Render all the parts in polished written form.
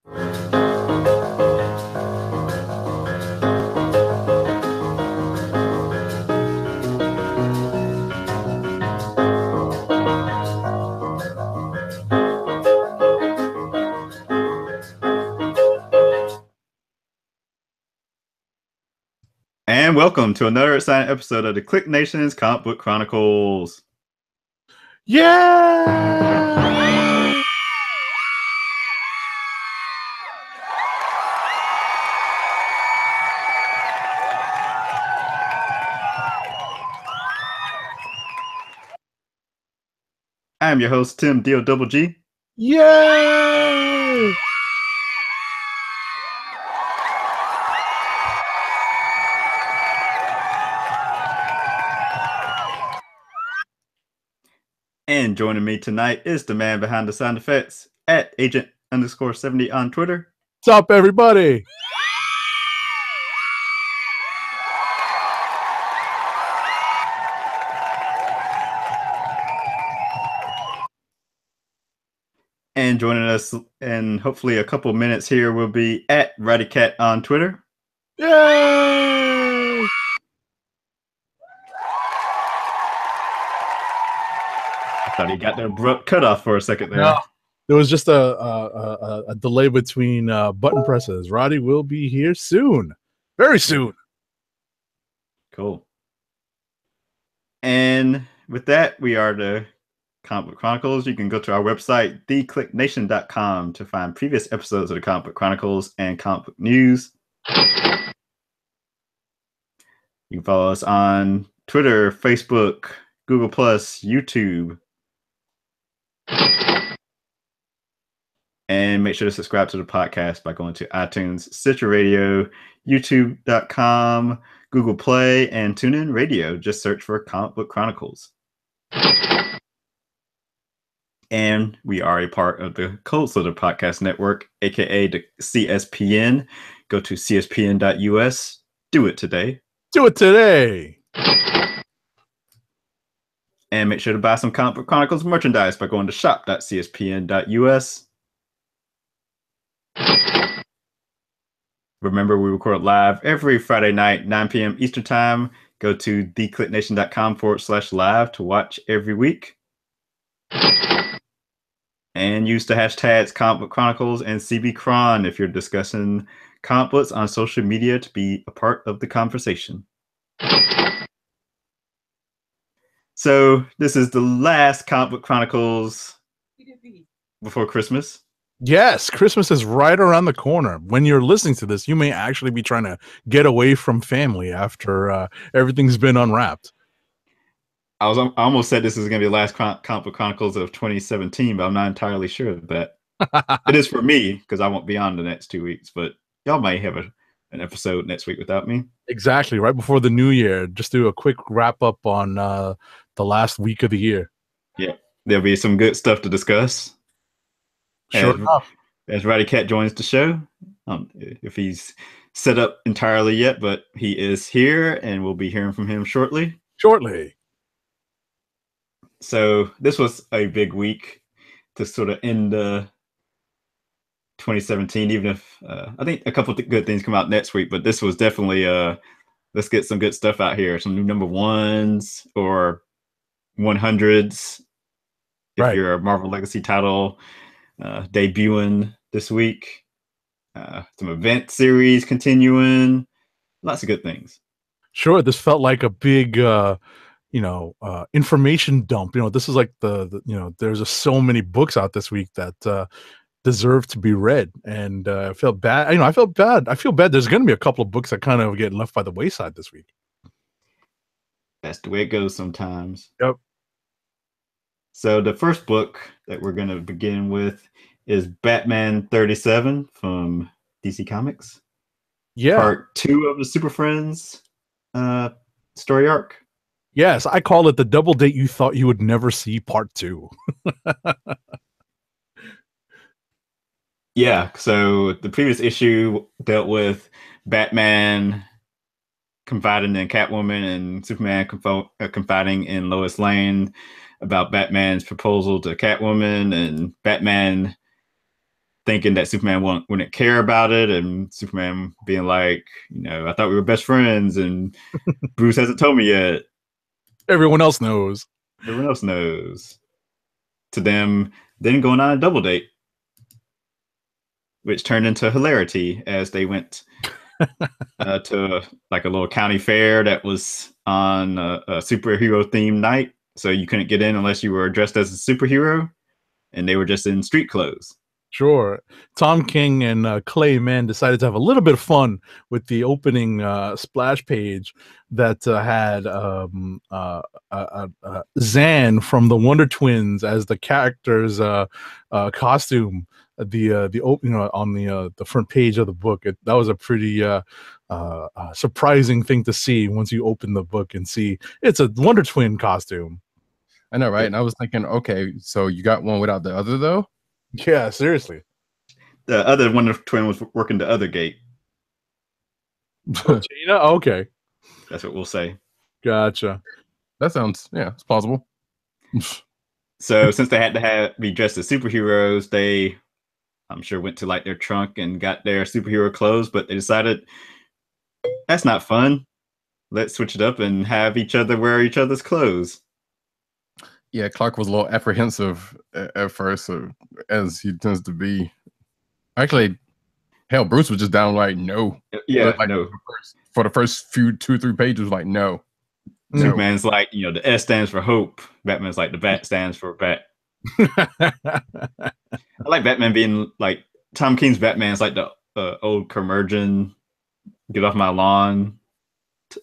And welcome to another exciting episode of the KLIQ Nation's Comic Book Chronicles. Yeah! I am your host, Tim D-O-double-G. Yay! And joining me tonight is the man behind the sound effects at Agent_70 on Twitter. What's up, everybody? And joining us in hopefully a couple minutes here will be at RowdyCat on Twitter. Yay! I thought he got their abrupt cutoff for a second there. No, there was just a delay between button presses. Roddy will be here soon. Very soon. Cool. And with that, we are the Comic Book Chronicles. You can go to our website, thekliqnation.com, to find previous episodes of the Comic Book Chronicles and comic book news. You can follow us on Twitter, Facebook, Google+, YouTube. And make sure to subscribe to the podcast by going to iTunes, Stitcher Radio, YouTube.com, Google Play, and TuneIn Radio. Just search for Comic Book Chronicles. And we are a part of the Cold Slither Podcast Network, aka the CSPN. Go to cspn.us. Do it today. Do it today. And make sure to buy some Comic Book Chronicles merchandise by going to shop.cspn.us. Remember, we record live every Friday night, 9 p.m. Eastern Time. Go to thekliqnation.com/live to watch every week. And use the hashtags Comic Book Chronicles and CBChron if you're discussing comic books on social media to be a part of the conversation. So this is the last Comic Book Chronicles before Christmas. Yes, Christmas is right around the corner. When you're listening to this, you may actually be trying to get away from family after everything's been unwrapped. I almost said this is going to be the last Comic Book Chronicles of 2017, but I'm not entirely sure of that. It is for me, because I won't be on the next 2 weeks, but y'all might have an episode next week without me. Exactly, right before the new year. Just do a quick wrap-up on the last week of the year. Yeah, there'll be some good stuff to discuss. Sure enough. As RowdyCat joins the show, if he's set up entirely yet, but he is here, and we'll be hearing from him shortly. So this was a big week to sort of end 2017, even if I think a couple of good things come out next week, but this was definitely let's get some good stuff out here. Some new number ones or 100s. If you're a Marvel Legacy title debuting this week. Some event series continuing. Lots of good things. Sure, this felt like a big information dump. This is like there's just so many books out this week that deserve to be read, and I felt bad. I feel bad. There's going to be a couple of books that kind of get left by the wayside this week. That's the way it goes sometimes. Yep. So the first book that we're going to begin with is Batman 37 from DC Comics. Yeah. Part 2 of the Super Friends story arc. Yes, I call it the double date you thought you would never see, part 2. Yeah, so the previous issue dealt with Batman confiding in Catwoman and Superman confiding in Lois Lane about Batman's proposal to Catwoman, and Batman thinking that Superman wouldn't care about it, and Superman being like, I thought we were best friends, and Bruce hasn't told me yet. Everyone else knows. Everyone else knows. To them, then going on a double date, which turned into hilarity as they went to like a little county fair that was on a superhero themed night. So you couldn't get in unless you were dressed as a superhero, and they were just in street clothes. Sure. Tom King and Clay Mann decided to have a little bit of fun with the opening splash page that had Zan from the Wonder Twins as the character's costume. On the front page of the book. That was a pretty surprising thing to see once you open the book and see it's a Wonder Twin costume. I know, right? And I was thinking, okay, so you got one without the other, though? Yeah, seriously. The other Wonder Twin was working the other gate. Gina? Okay. That's what we'll say. Gotcha. That sounds, it's plausible. So since they had to be dressed as superheroes, they, I'm sure, went to like their trunk and got their superhero clothes, but they decided that's not fun. Let's switch it up and have each other wear each other's clothes. Yeah, Clark was a little apprehensive at first, as he tends to be. Actually, hell, Bruce was just downright no. Yeah, like, no. For the first few 2-3 pages, like no. Superman's like, the S stands for hope. Batman's like the bat stands for bat. I like Batman being like Tom King's Batman's like the old curmudgeon, get off my lawn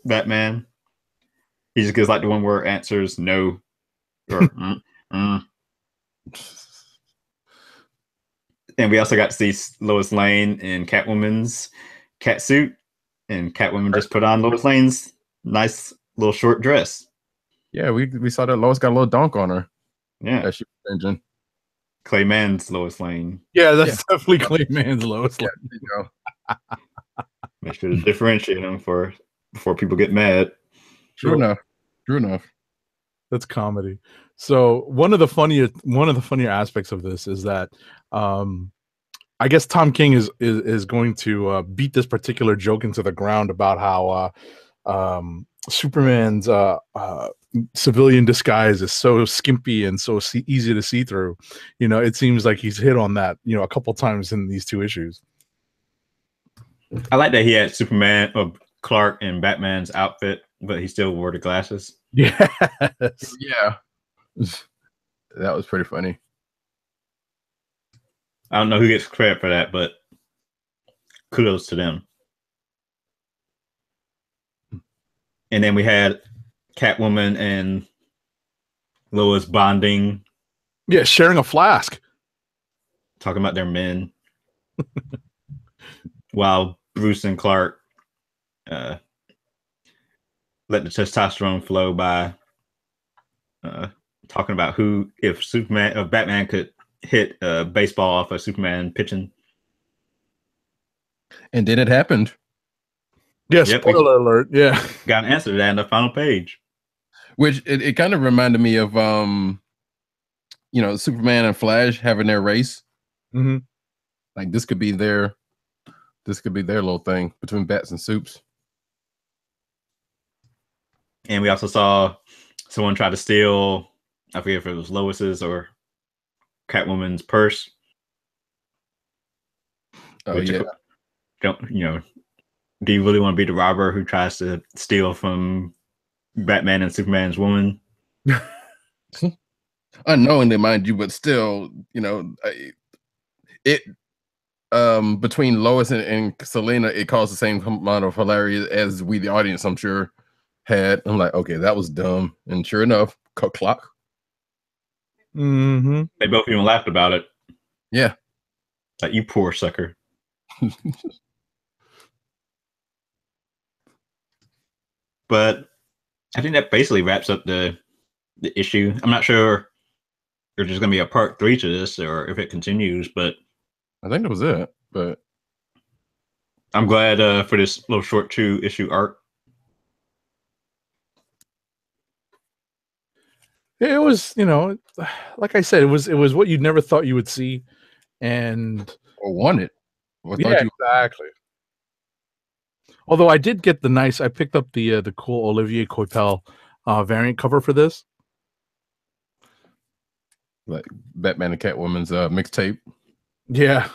Batman. He just gives like the one word answers no. Or, And we also got to see Lois Lane in Catwoman's cat suit, and Catwoman just put on Lois Lane's nice little short dress. Yeah, we saw that Lois got a little donk on her. Yeah, that she was changing. Clay Mann's Lois Lane. Yeah, that's definitely Clay Mann's Lois Lane. Yeah, you know. Make sure to differentiate them before people get mad. True enough. That's comedy. So one of the funnier aspects of this is that I guess Tom King is going to beat this particular joke into the ground about how Superman's civilian disguise is so skimpy and so easy to see through. It seems like he's hit on that a couple times in these two issues. I like that he had Superman or Clark in Batman's outfit, but he still wore the glasses. Yes. Yeah. That was pretty funny. I don't know who gets credit for that, but kudos to them. And then we had Catwoman and Lois bonding. Yeah, sharing a flask. Talking about their men. While Bruce and Clark let the testosterone flow by talking about if Batman could hit a baseball off of Superman pitching. And then it happened. Yeah, spoiler alert. Yeah. Got an answer to that in the final page. Which it kind of reminded me of Superman and Flash having their race. Mm-hmm. Like this could be their little thing between bats and soups. And we also saw someone try to steal, I forget if it was Lois's or Catwoman's purse. Oh yeah. Do you really want to be the robber who tries to steal from Batman and Superman's woman? Unknowingly, mind you, but still, it between Lois and Selena, it caused the same amount of hilarity as we, the audience, I'm sure, had. I'm like, okay, that was dumb. And sure enough, clock. Mm-hmm. They both even laughed about it. Yeah. Like, you poor sucker. But I think that basically wraps up the issue. I'm not sure if there's going to be a part 3 to this or if it continues, but I think that was it. But I'm glad for this little short 2-issue arc. It was, like I said, it was what you never thought you would see. and Or want it. yeah, exactly. Although I did get I picked up the cool Olivier Coipel variant cover for this. Like Batman and Catwoman's mixtape. Yeah.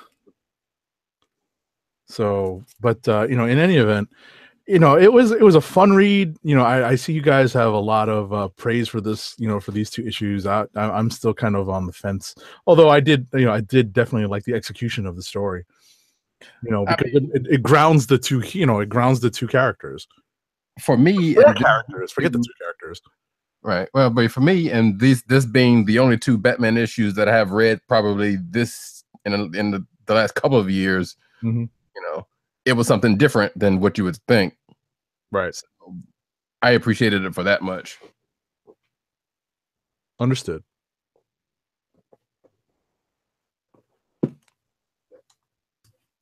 So, but in any event, it was a fun read. I see you guys have a lot of praise for this. For these two issues. I'm still kind of on the fence. Although I did definitely like the execution of the story. Because it grounds the two. It grounds the two characters. For me, Forget the two characters. Right. Well, but for me, and this being the only two Batman issues that I have read, probably this in the last couple of years, it was something different than what you would think. Right. So I appreciated it for that much. Understood.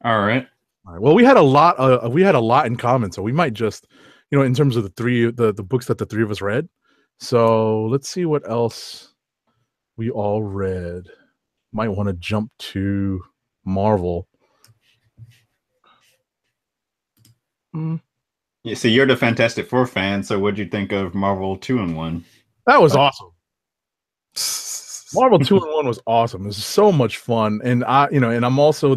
All right. Well, we had a lot in common, so we might just, in terms of the books that the three of us read. So let's see what else we all read. Might want to jump to Marvel. Yeah, so you're the Fantastic Four fan. So what'd you think of Marvel 2-in-1? That was awesome. Marvel 2-in-1 was awesome. It was so much fun, and I'm also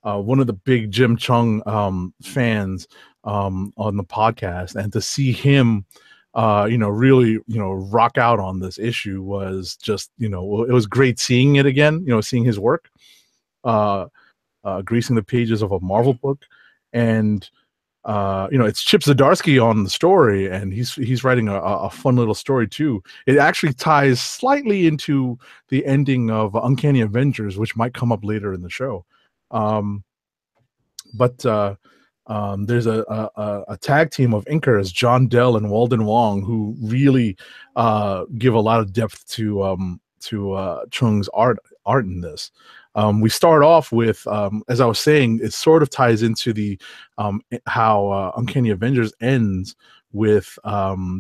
one of the big Jim Chung fans on the podcast, and to see him really rock out on this issue was just it was great seeing it again, seeing his work greasing the pages of a Marvel book. And it's Chip Zdarsky on the story, and he's writing a fun little story too. It actually ties slightly into the ending of Uncanny Avengers, which might come up later in the show. But there's a tag team of inkers, John Dell and Walden Wong, who really give a lot of depth to Chung's art in this. We start off with, as I was saying, it sort of ties into the how Uncanny Avengers ends with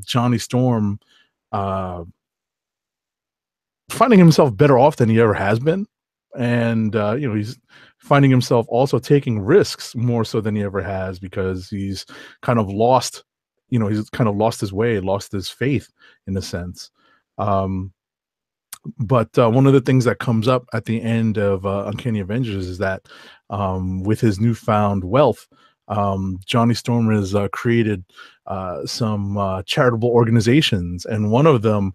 Johnny Storm finding himself better off than he ever has been, and he's finding himself also taking risks more so than he ever has, because he's kind of lost, he's kind of lost his way, lost his faith in a sense. But one of the things that comes up at the end of Uncanny Avengers is that with his newfound wealth, Johnny Storm has created some charitable organizations, and one of them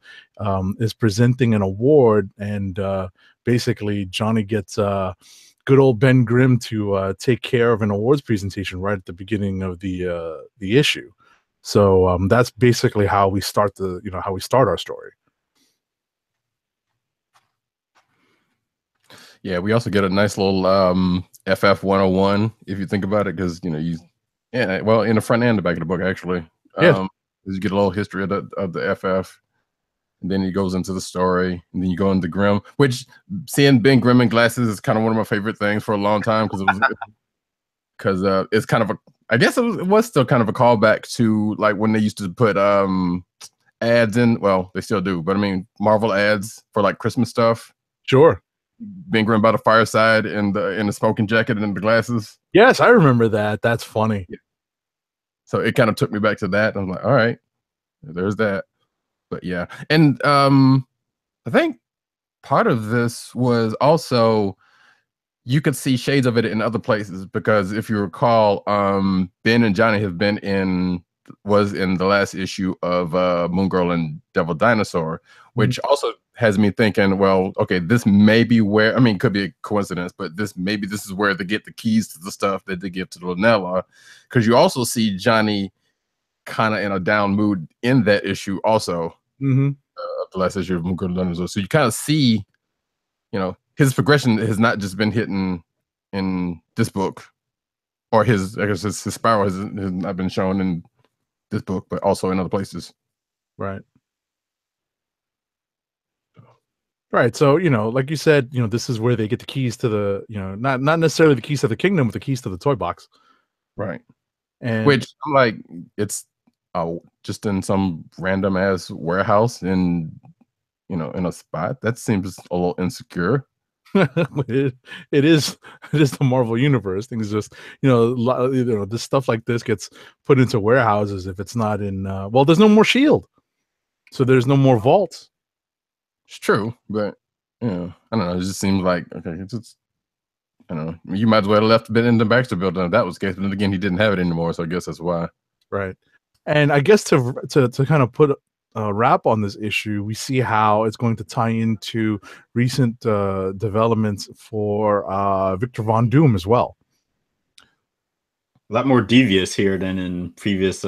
is presenting an award, and basically Johnny gets good old Ben Grimm to take care of an awards presentation right at the beginning of the issue. So that's basically how we start our story. Yeah, we also get a nice little FF 101 if you think about it, because in the front and the back of the book actually. Yeah. You get a little history of the FF, and then he goes into the story, and then you go into Grimm, which seeing Ben Grimm in glasses is kind of one of my favorite things for a long time, because it's kind of I guess it was still kind of a callback to like when they used to put ads in. Well, they still do, but I mean Marvel ads for like Christmas stuff. Sure. Ben Grimm by the fireside in the smoking jacket and the glasses. Yes, I remember that. That's funny. Yeah. So it kind of took me back to that. I'm like, all right, there's that. But yeah, and I think part of this was also you could see shades of it in other places, because if you recall, Ben and Johnny was in the last issue of Moon Girl and Devil Dinosaur, which also has me thinking, well, okay, this may be where, I mean, it could be a coincidence, but this is where they get the keys to the stuff that they give to Lunella, because you also see Johnny kind of in a down mood in that issue also, the last issue of Moon Girl and Dinosaur. So you kind of see, his progression has not just been hitting in this book, or his spiral has not been shown in this book, but also in other places. Right. Right. So, like you said, this is where they get the keys to the, not necessarily the keys to the kingdom, but the keys to the toy box. Right. And which I'm like, it's just in some random ass warehouse in a spot that seems a little insecure. it, it is the Marvel universe. Things just this stuff like this gets put into warehouses if it's not in. Well, there's no more Shield, so there's no more vaults. It's true, but I don't know. It just seems like okay. It's just, I don't know. You might as well have left it in the Baxter building if that was the case. But then again, he didn't have it anymore, so I guess that's why. Right. And I guess to kind of put a wrap on this issue, we see how it's going to tie into recent developments for Victor Von Doom as well. A lot more devious here than in previous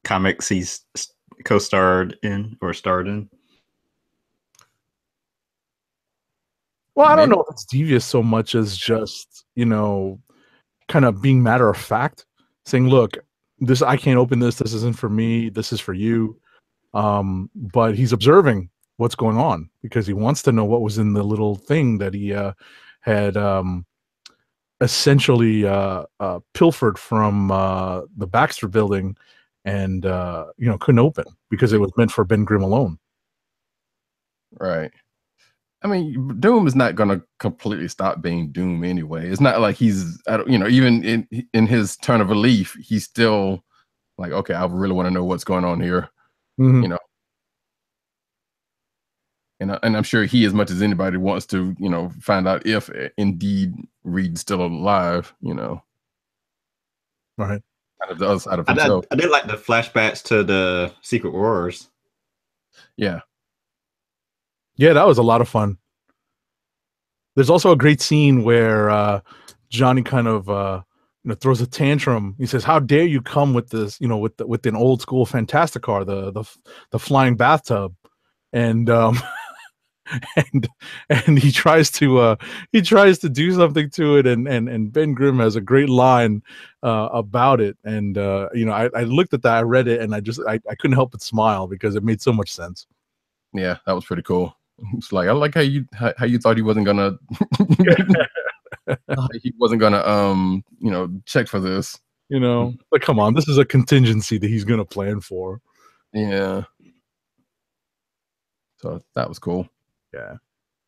comics he's co-starred in or starred in. Well, I don't know if it's devious so much as just, kind of being matter of fact, saying, look, this, I can't open this. This isn't for me. This is for you. But he's observing what's going on because he wants to know what was in the little thing that he had essentially pilfered from the Baxter building and, couldn't open because it was meant for Ben Grimm alone. Right. I mean, Doom is not going to completely stop being Doom anyway. It's not like he's, even in his turn of relief, he's still like, okay, I really want to know what's going on here, Mm-hmm. And I'm sure he, as much as anybody, wants to, find out if indeed Reed's still alive, Right. Kind of the other side of himself. I did like the flashbacks to the Secret Wars. Yeah. Yeah, that was a lot of fun. There's also a great scene where Johnny kind of throws a tantrum. He says, "How dare you come with this, with an old school Fantastic car, the flying bathtub?" And and he tries to do something to it, and Ben Grimm has a great line about it. And I looked at that, I read it, and I couldn't help but smile because it made so much sense. Yeah, that was pretty cool. It's like, I like how you thought he wasn't gonna check for this. But come on, this is a contingency that he's gonna plan for. Yeah. So that was cool. Yeah.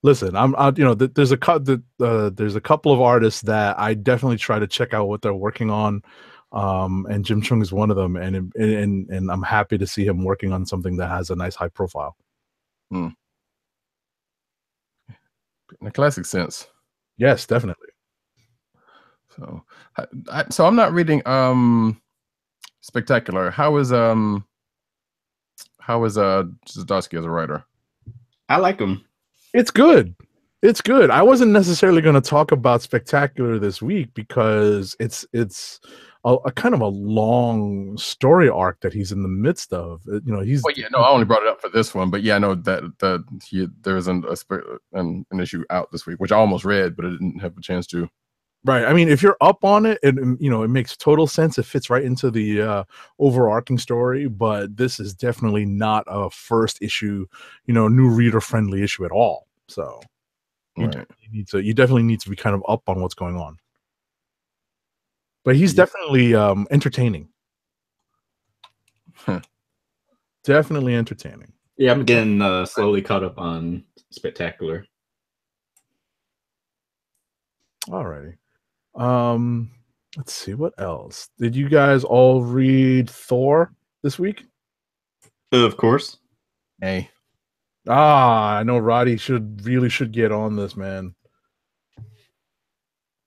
Listen, there's a couple of artists that I definitely try to check out what they're working on. And Jim Chung is one of them, and I'm happy to see him working on something that has a nice high profile. In a classic sense. Yes, definitely. So I'm not reading Spectacular. How is Zdarsky as a writer? I like him. It's good. I wasn't necessarily going to talk about Spectacular this week because it's a kind of a long story arc that he's in the midst of. He's. Well, yeah, no, I only brought it up for this one, but yeah, I know that there was an issue out this week, which I almost read, but I didn't have a chance to. Right. I mean, if you're up on it, it makes total sense. It fits right into the overarching story, but this is definitely not a first issue, new reader friendly issue at all. So you definitely need to be kind of up on what's going on. But he's definitely entertaining. Definitely entertaining. Yeah, I'm getting slowly caught up on Spectacular. All righty. Let's see, what else? Did you guys all read Thor this week? Of course. Hey. I know Roddy should get on this, man.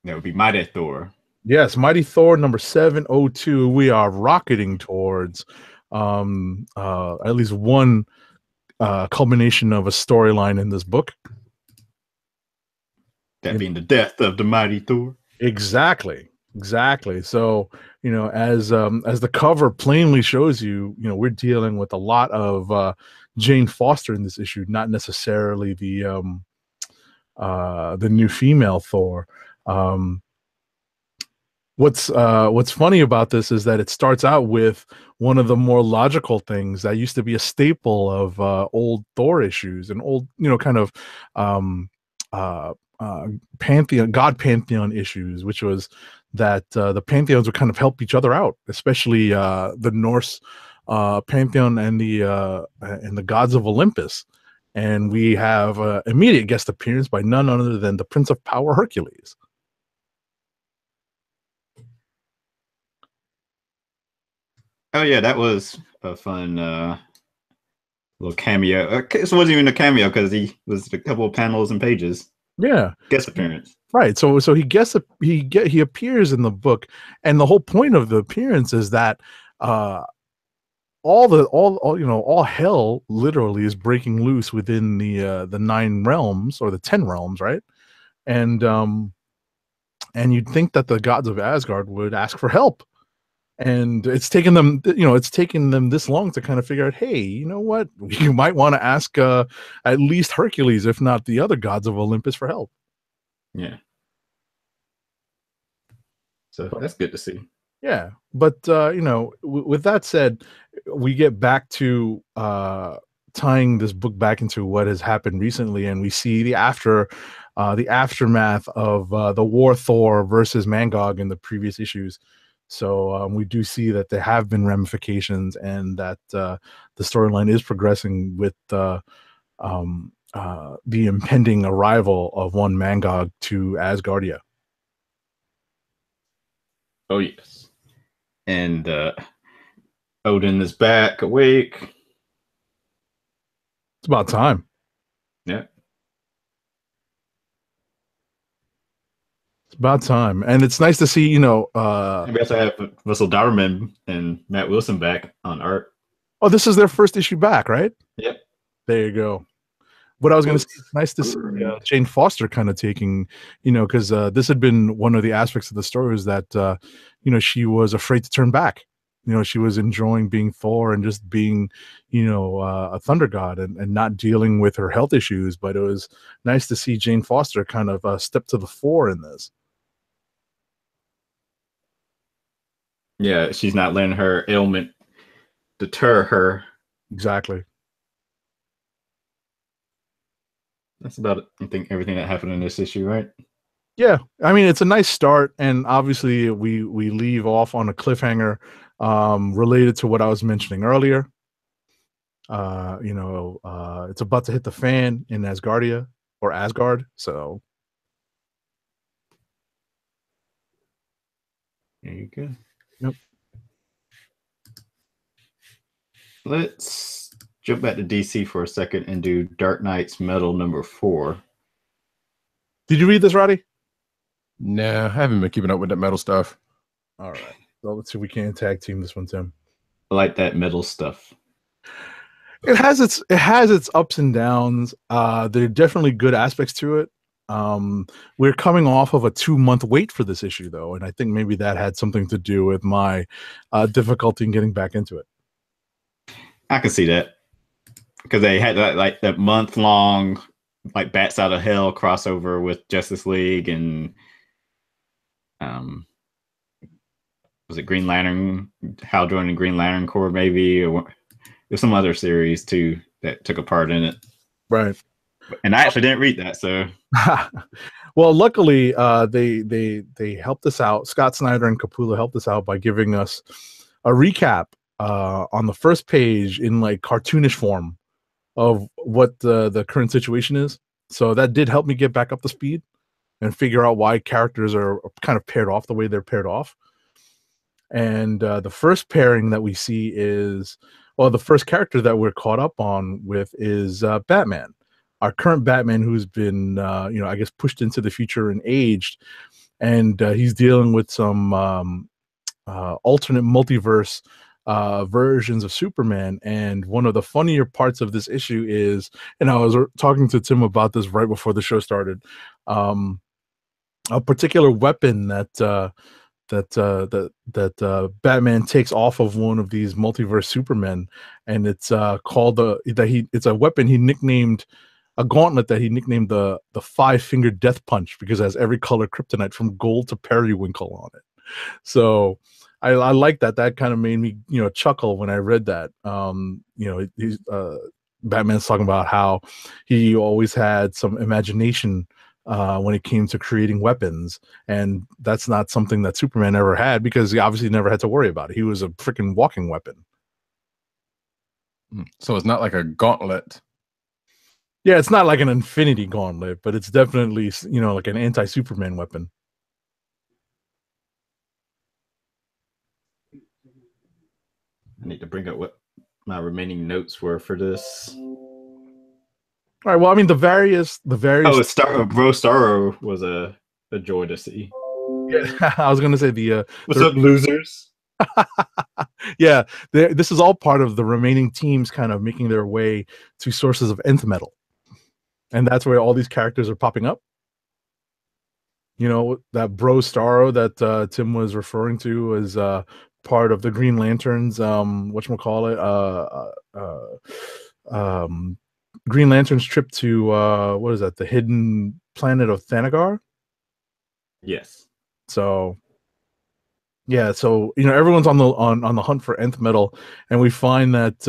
That would be Mighty Thor. Yes, Mighty Thor number 702. We are rocketing towards at least one culmination of a storyline in this book. That being the death of the Mighty Thor. Exactly. So, as the cover plainly shows you, we're dealing with a lot of Jane Foster in this issue, not necessarily the new female Thor. What's funny about this is that it starts out with one of the more logical things that used to be a staple of old Thor issues and old, kind of God pantheon issues, which was that the pantheons would kind of help each other out, especially the Norse pantheon and the gods of Olympus. and we have an immediate guest appearance by none other than the Prince of Power, Hercules. Oh yeah, that was a fun little cameo. It wasn't even a cameo because he was a couple of panels and pages. Yeah, Guest appearance. right. So he appears in the book, and the whole point of the appearance is that all hell literally is breaking loose within the 9 realms, or the 10 realms, right? And you'd think that the gods of Asgard would ask for help. And it's taken them this long to kind of figure out, hey, you know what? You might want to ask at least Hercules, if not the other gods of Olympus, for help. Yeah. So that's good to see. Yeah. But, with that said, we get back to tying this book back into what has happened recently, and we see the aftermath of the war Thor versus Mangog in the previous issues. So we do see that there have been ramifications, and that the storyline is progressing with the impending arrival of one Mangog to Asgardia. Oh yes, and Odin is back awake. It's about time. Yeah. It's about time, and it's nice to see. We also have Russell Dauberman and Matt Wilson back on art. Oh, this is their first issue back, right? Yep. There you go. What I was going to say, it's nice to see Jane Foster kind of taking, because this had been one of the aspects of the story, is that, she was afraid to turn back. She was enjoying being Thor and just being, a thunder god, and not dealing with her health issues. But it was nice to see Jane Foster kind of step to the fore in this. Yeah, she's not letting her ailment deter her. Exactly. That's about, I think, everything that happened in this issue, right? Yeah, I mean, it's a nice start, and obviously we leave off on a cliffhanger related to what I was mentioning earlier. It's about to hit the fan in Asgardia, or Asgard. So there you go. Yep. Let's jump back to DC for a second and do Dark Knight's Metal #4. Did you read this, Roddy? Nah, I haven't been keeping up with that metal stuff. All right. Well, let's see if we can tag team this one, Tim. I like that metal stuff. It has its ups and downs. There are definitely good aspects to it. We're coming off of a 2-month wait for this issue, though, and I think maybe that had something to do with my difficulty in getting back into it. I can see that, because they had that month-long Bats Out of Hell crossover with Justice League, and was it Green Lantern, Hal joining Green Lantern Corps, maybe, or there's some other series too that took a part in it, right? And I actually didn't read that, so well, luckily they helped us out. Scott Snyder and Capullo helped us out by giving us a recap on the first page in cartoonish form of what the current situation is. So that did help me get back up to speed and figure out why characters are kind of paired off the way they're paired off. And the first pairing that we see is, well, the first character that we're caught up on with is Batman, our current Batman, who's been, I guess, pushed into the future and aged. And he's dealing with some alternate multiverse versions of Superman. And one of the funnier parts of this issue is, and I was talking to Tim about this right before the show started, a particular weapon that Batman takes off of one of these multiverse Supermen, and it's called it's a weapon he nicknamed, a gauntlet that he nicknamed the 5-fingered death punch, because it has every color kryptonite from gold to periwinkle on it. So I like that. That kind of made me chuckle when I read that. He's Batman's talking about how he always had some imagination when it came to creating weapons, and that's not something that Superman ever had, because he obviously never had to worry about it. He was a freaking walking weapon. So it's not like a gauntlet. Yeah, it's not like an Infinity Gauntlet, but it's definitely, you know, like an anti-Superman weapon. I need to bring up what my remaining notes were for this. All right. Well, I mean, the various. Oh, Bro Starro was a joy to see. Yeah, I was gonna say What's up, losers? Yeah, this is all part of the remaining teams kind of making their way to sources of nth metal, and that's where all these characters are popping up. You know, that Bro Starro that Tim was referring to is part of the Green Lanterns. Whatchamacallit? Green Lantern's trip to what is that? The hidden planet of Thanagar. Yes. So yeah, so you know everyone's on the hunt for nth metal, and we find that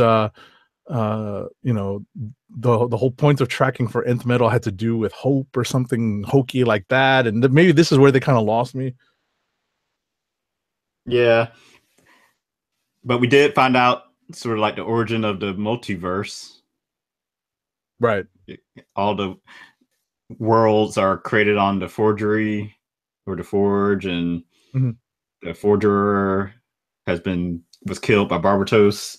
you know the whole point of tracking for nth metal had to do with hope or something hokey like that, and maybe this is where they kind of lost me. Yeah, but we did find out sort of like the origin of the multiverse. Right. All the worlds are created on the forgery or the forge, and the forger was killed by Barbatos.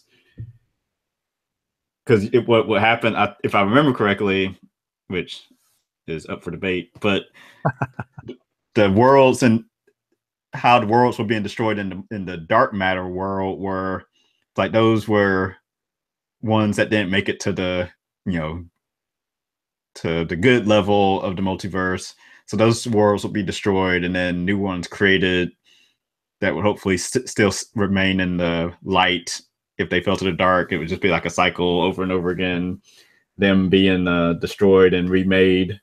Because what happened, if I remember correctly, which is up for debate, but the worlds and how the worlds were being destroyed in the dark matter world were like those were ones that didn't make it to the to the good level of the multiverse. So those worlds would be destroyed, and then new ones created that would hopefully still remain in the light. If they fell to the dark, it would just be like a cycle over and over again, them being destroyed and remade.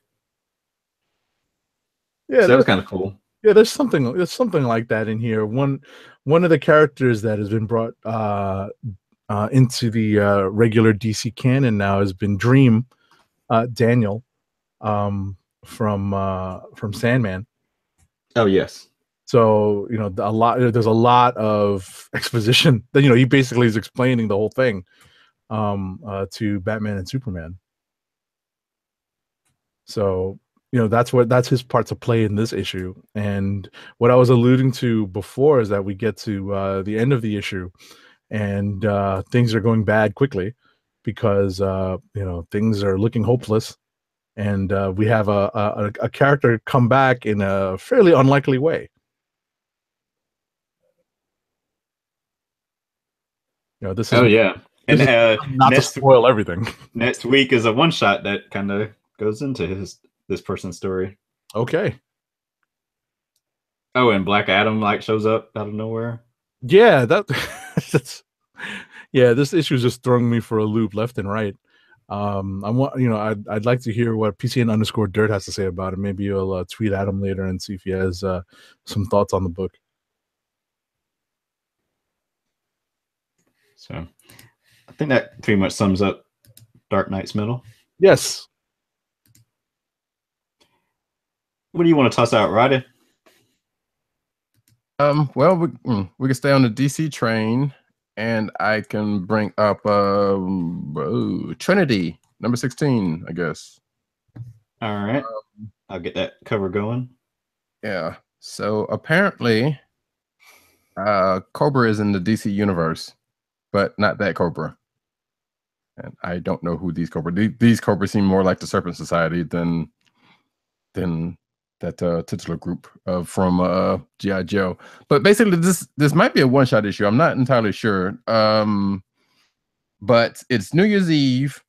Yeah, so that was kind of cool. Yeah, there's something like that in here. One of the characters that has been brought into the regular DC canon now has been Dream, Daniel, from Sandman. Oh yes. So you know there's a lot of exposition that he basically is explaining the whole thing to Batman and Superman. So that's his part to play in this issue. And what I was alluding to before is that we get to the end of the issue, and things are going bad quickly because things are looking hopeless, and we have a character come back in a fairly unlikely way. This is and not to spoil everything. Next week is a one shot that kind of goes into this person's story. Okay. Oh, and Black Adam shows up out of nowhere. Yeah, that's this issue is just throwing me for a loop left and right. I'd like to hear what PCN_Dirt has to say about it. Maybe you'll tweet at him later and see if he has some thoughts on the book. So I think that pretty much sums up Dark Knight's Metal. Yes. What do you want to toss out, Roddy? Well, we can stay on the DC train, and I can bring up Trinity number 16, I guess. All right, I'll get that cover going. Yeah. So apparently, Cobra is in the DC universe, but not that Cobra. And I don't know who these Cobra. These Cobra seem more like the Serpent Society than that titular group from G.I. Joe. But basically, this might be a one-shot issue. I'm not entirely sure. But it's New Year's Eve,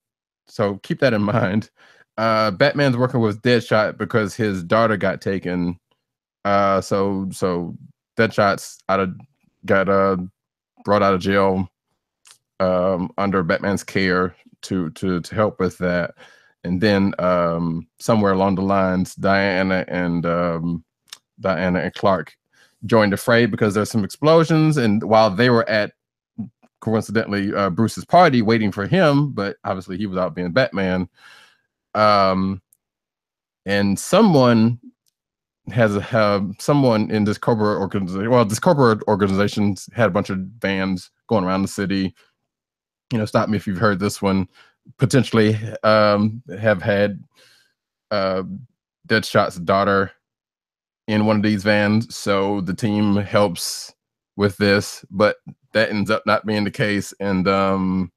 so keep that in mind. Batman's working with Deadshot because his daughter got taken. So Deadshot's got brought out of jail under Batman's care to help with that. And then somewhere along the lines, Diana and Clark joined the fray because there's some explosions. And while they were at, coincidentally, Bruce's party waiting for him, but obviously he was out being Batman. And someone someone in this Cobra organization. Well, this Cobra organization had a bunch of vans going around the city. Stop me if you've heard this one. potentially have had Deadshot's daughter in one of these vans, so the team helps with this, but that ends up not being the case, and a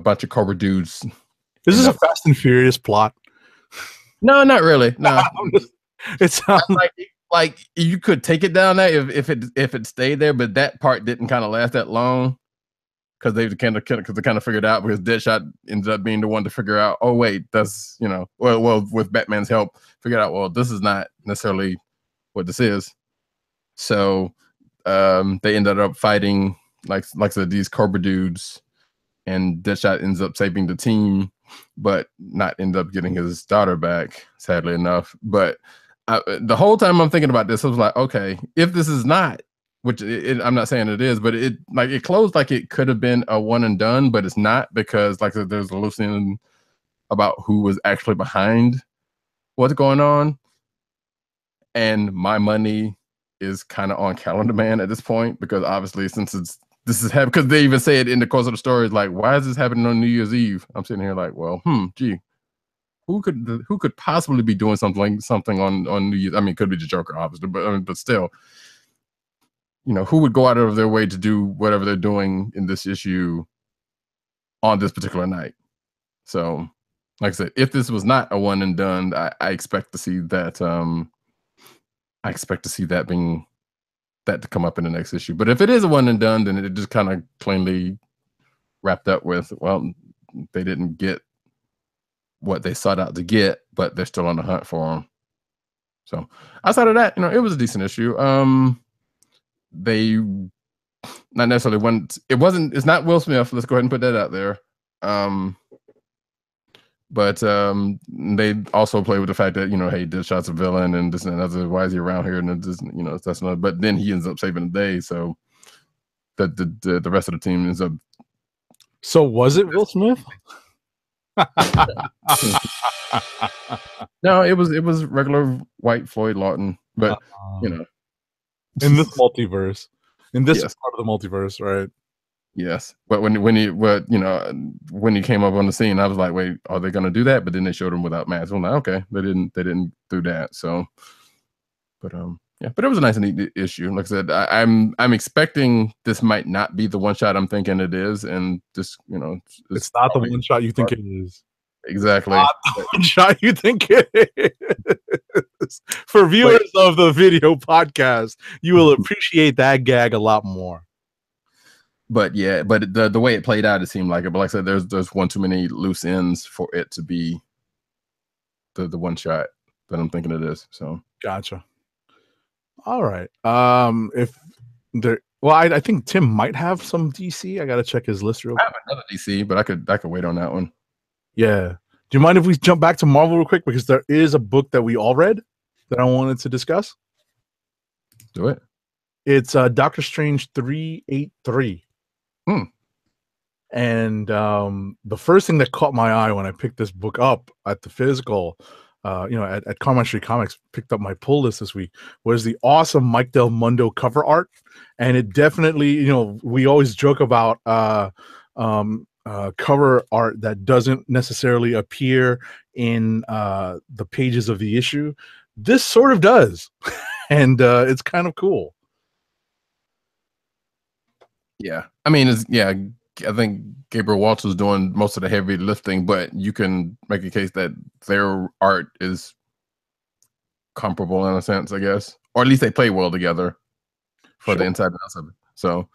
bunch of Cobra dudes. This is a Fast and Furious plot. No, not really. No, it sounds like you could take it down there if it stayed there, but that part didn't kind of last that long because they kind of figured out, because Deadshot ended up being the one to figure out, oh wait, that's well with Batman's help, figured out, well, this is not necessarily what this is. So they ended up fighting like I said, these Cobra dudes, and Deadshot ends up saving the team, but not end up getting his daughter back, sadly enough. But the whole time I'm thinking about this, I was like, okay, if this is not, which I'm not saying it is, but it closed like it could have been a one and done, but it's not, because like I said, there's a loose end about who was actually behind what's going on. And my money is kind of on Calendar Man at this point, because obviously this is happening, because they even say it in the course of the story, like, why is this happening on New Year's Eve? I'm sitting here like, well, gee, who could possibly be doing something on New Year's? I mean, it could be the Joker, obviously, but still, who would go out of their way to do whatever they're doing in this issue on this particular night? So, like I said, if this was not a one and done, I expect to see that. I expect to see that to come up in the next issue. But if it is a one and done, then it just kind of plainly wrapped up with, well, they didn't get what they sought out to get, but they're still on the hunt for them. So outside of that, it was a decent issue. They not necessarily it's not Will Smith. Let's go ahead and put that out there. But they also play with the fact that, hey, Deadshot's a villain and this and another. Why is he around here? And it just, that's another. But then he ends up saving the day. So that the rest of the team ends up. So was it Will Smith? No, it was regular white Floyd Lawton. But in this multiverse, in this part of the multiverse, right? Yes, but when he came up on the scene, I was like, wait, are they going to do that? But then they showed him without masks. I'm like, okay, they didn't do that. So, but but it was a nice and neat issue. Like I said, I'm expecting this might not be the one shot I'm thinking it is, and just it's not the one shot you think it is. Exactly, not the one shot you think it is. For viewers of the video podcast, you will appreciate that gag a lot more. But yeah, but the way it played out, it seemed like it. But like I said, there's one too many loose ends for it to be the one shot that I'm thinking it is. So gotcha. All right. If there, well, I think Tim might have some DC. I gotta check his list real quick. I have another DC, but I could wait on that one. Yeah. Do you mind if we jump back to Marvel real quick, because there is a book that we all read that I wanted to discuss? Do it. It's Doctor Strange 383. And the first thing that caught my eye when I picked this book up at the physical, at Carmine Street Comics, picked up my pull list this week, was the awesome Mike Del Mundo cover art. And it definitely, we always joke about cover art that doesn't necessarily appear in the pages of the issue. This sort of does. And it's kind of cool. Yeah, I mean, I think Gabriel Waltz was doing most of the heavy lifting, but you can make a case that their art is comparable in a sense, I guess, or at least they play well together for the inside and outside. So,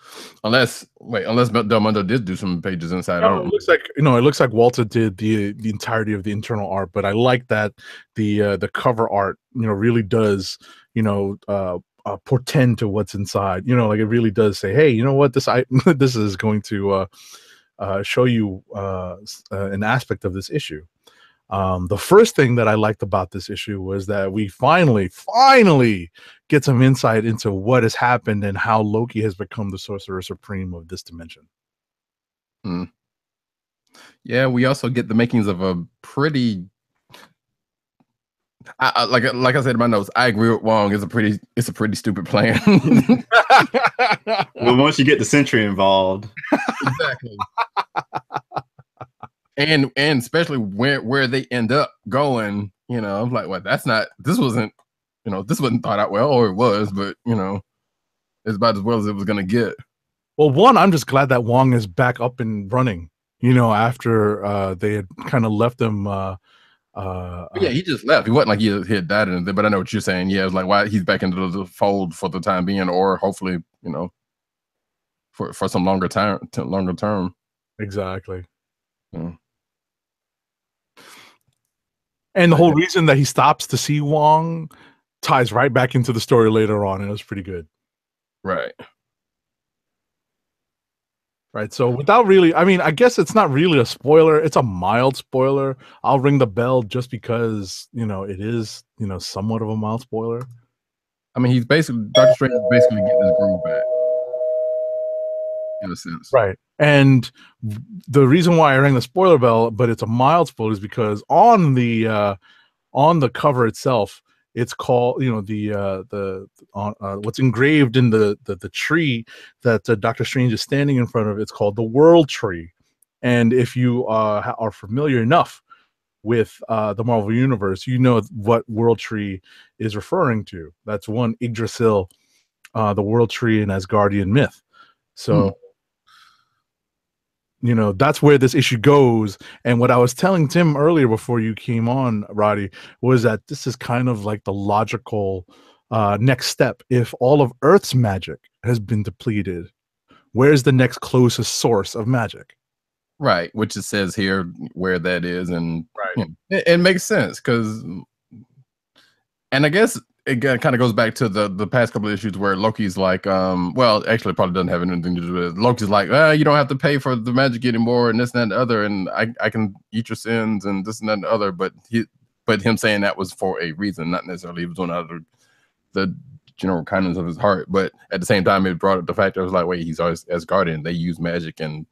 unless Del Mundo did do some pages inside, it looks like Walter did the entirety of the internal art, but I like that the cover art, really does, portend to what's inside. Like it really does say, hey, you know what, this is going to show you an aspect of this issue. The first thing that I liked about this issue was that we finally get some insight into what has happened and how Loki has become the Sorcerer Supreme of this dimension. Yeah, we also get the makings of a pretty Like I said in my notes, I agree with Wong. It's a pretty stupid plan. Well, once you get the Sentry involved, exactly. And especially where they end up going, I'm like, well, this wasn't thought out well, or it was, but it's about as well as it was gonna get. Well, one, I'm just glad that Wong is back up and running. After they had kind of left him. Yeah, he just left. He wasn't like he had died in it, but I know what you're saying. Yeah, it's like why he's back into the fold for the time being, or hopefully, for some longer term. Exactly. Yeah. And the whole reason that he stops to see Wong ties right back into the story later on, and it was pretty good. Right. Right. So without really, I mean, I guess it's not really a spoiler. It's a mild spoiler. I'll ring the bell just because, it is, somewhat of a mild spoiler. I mean, Doctor Strange is basically getting his groove back. In a sense. Right. And the reason why I rang the spoiler bell, but it's a mild spoiler, is because on the cover itself, it's called, what's engraved in the tree that Doctor Strange is standing in front of. It's called the World Tree. And if you are familiar enough with the Marvel Universe, you know what World Tree is referring to. That's one Yggdrasil, the World Tree in Asgardian myth. So, that's where this issue goes. And what I was telling Tim earlier before you came on, Roddy, was that this is kind of like the logical next step. If all of Earth's magic has been depleted, where's the next closest source of magic? Right, which it says here where that is, and right. It makes sense because, and I guess it kind of goes back to the past couple of issues where Loki's like, well, actually, it probably doesn't have anything to do with it. Loki's like, you don't have to pay for the magic anymore, and this and that and the other, and I can eat your sins and this and that and the other. But him saying that was for a reason, not necessarily he was doing out of the general kindness of his heart. But at the same time, it brought up the fact that it was like, wait, he's always Asgardian. They use magic, and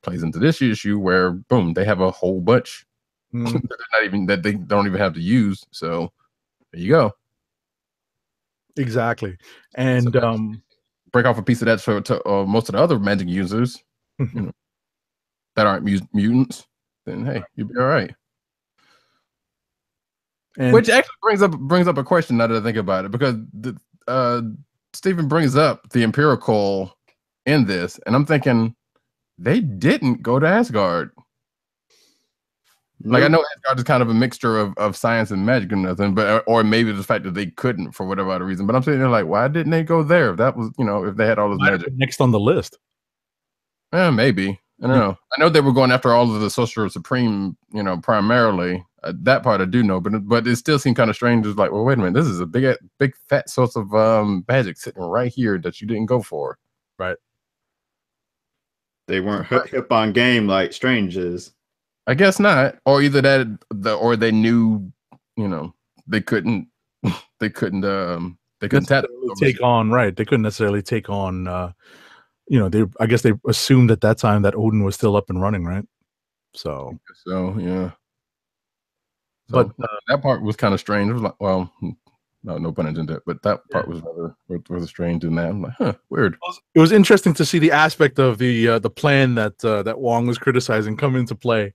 plays into this issue where boom, they have a whole bunch that they don't even have to use. So there you go. Exactly. And break off a piece of that to most of the other magic users that aren't mutants, then hey, you'll be all right. And which actually brings up a question now that I think about it, because Stephen brings up the Empirical in this, and I'm thinking they didn't go to Asgard. Like, I know Asgard is kind of a mixture of science and magic and nothing, but or maybe the fact that they couldn't for whatever other reason. But I'm sitting there like, why didn't they go there? If that was, if they had all this magic next on the list. Maybe. I don't know. I know they were going after all of the Sorcerer Supreme, primarily. That part I do know, but it still seemed kind of strange. It's like, well, wait a minute, this is a big fat source of magic sitting right here that you didn't go for. Right. They weren't hip on game like Strange is. I guess not. Or either that, or they knew, they couldn't take on, right. They couldn't necessarily take on, I guess they assumed at that time that Odin was still up and running, right? So yeah. But that part was kind of strange. It was like, well, no pun intended, but that part was rather strange in that. I'm like, huh, weird. It was interesting to see the aspect of the plan that Wong was criticizing come into play,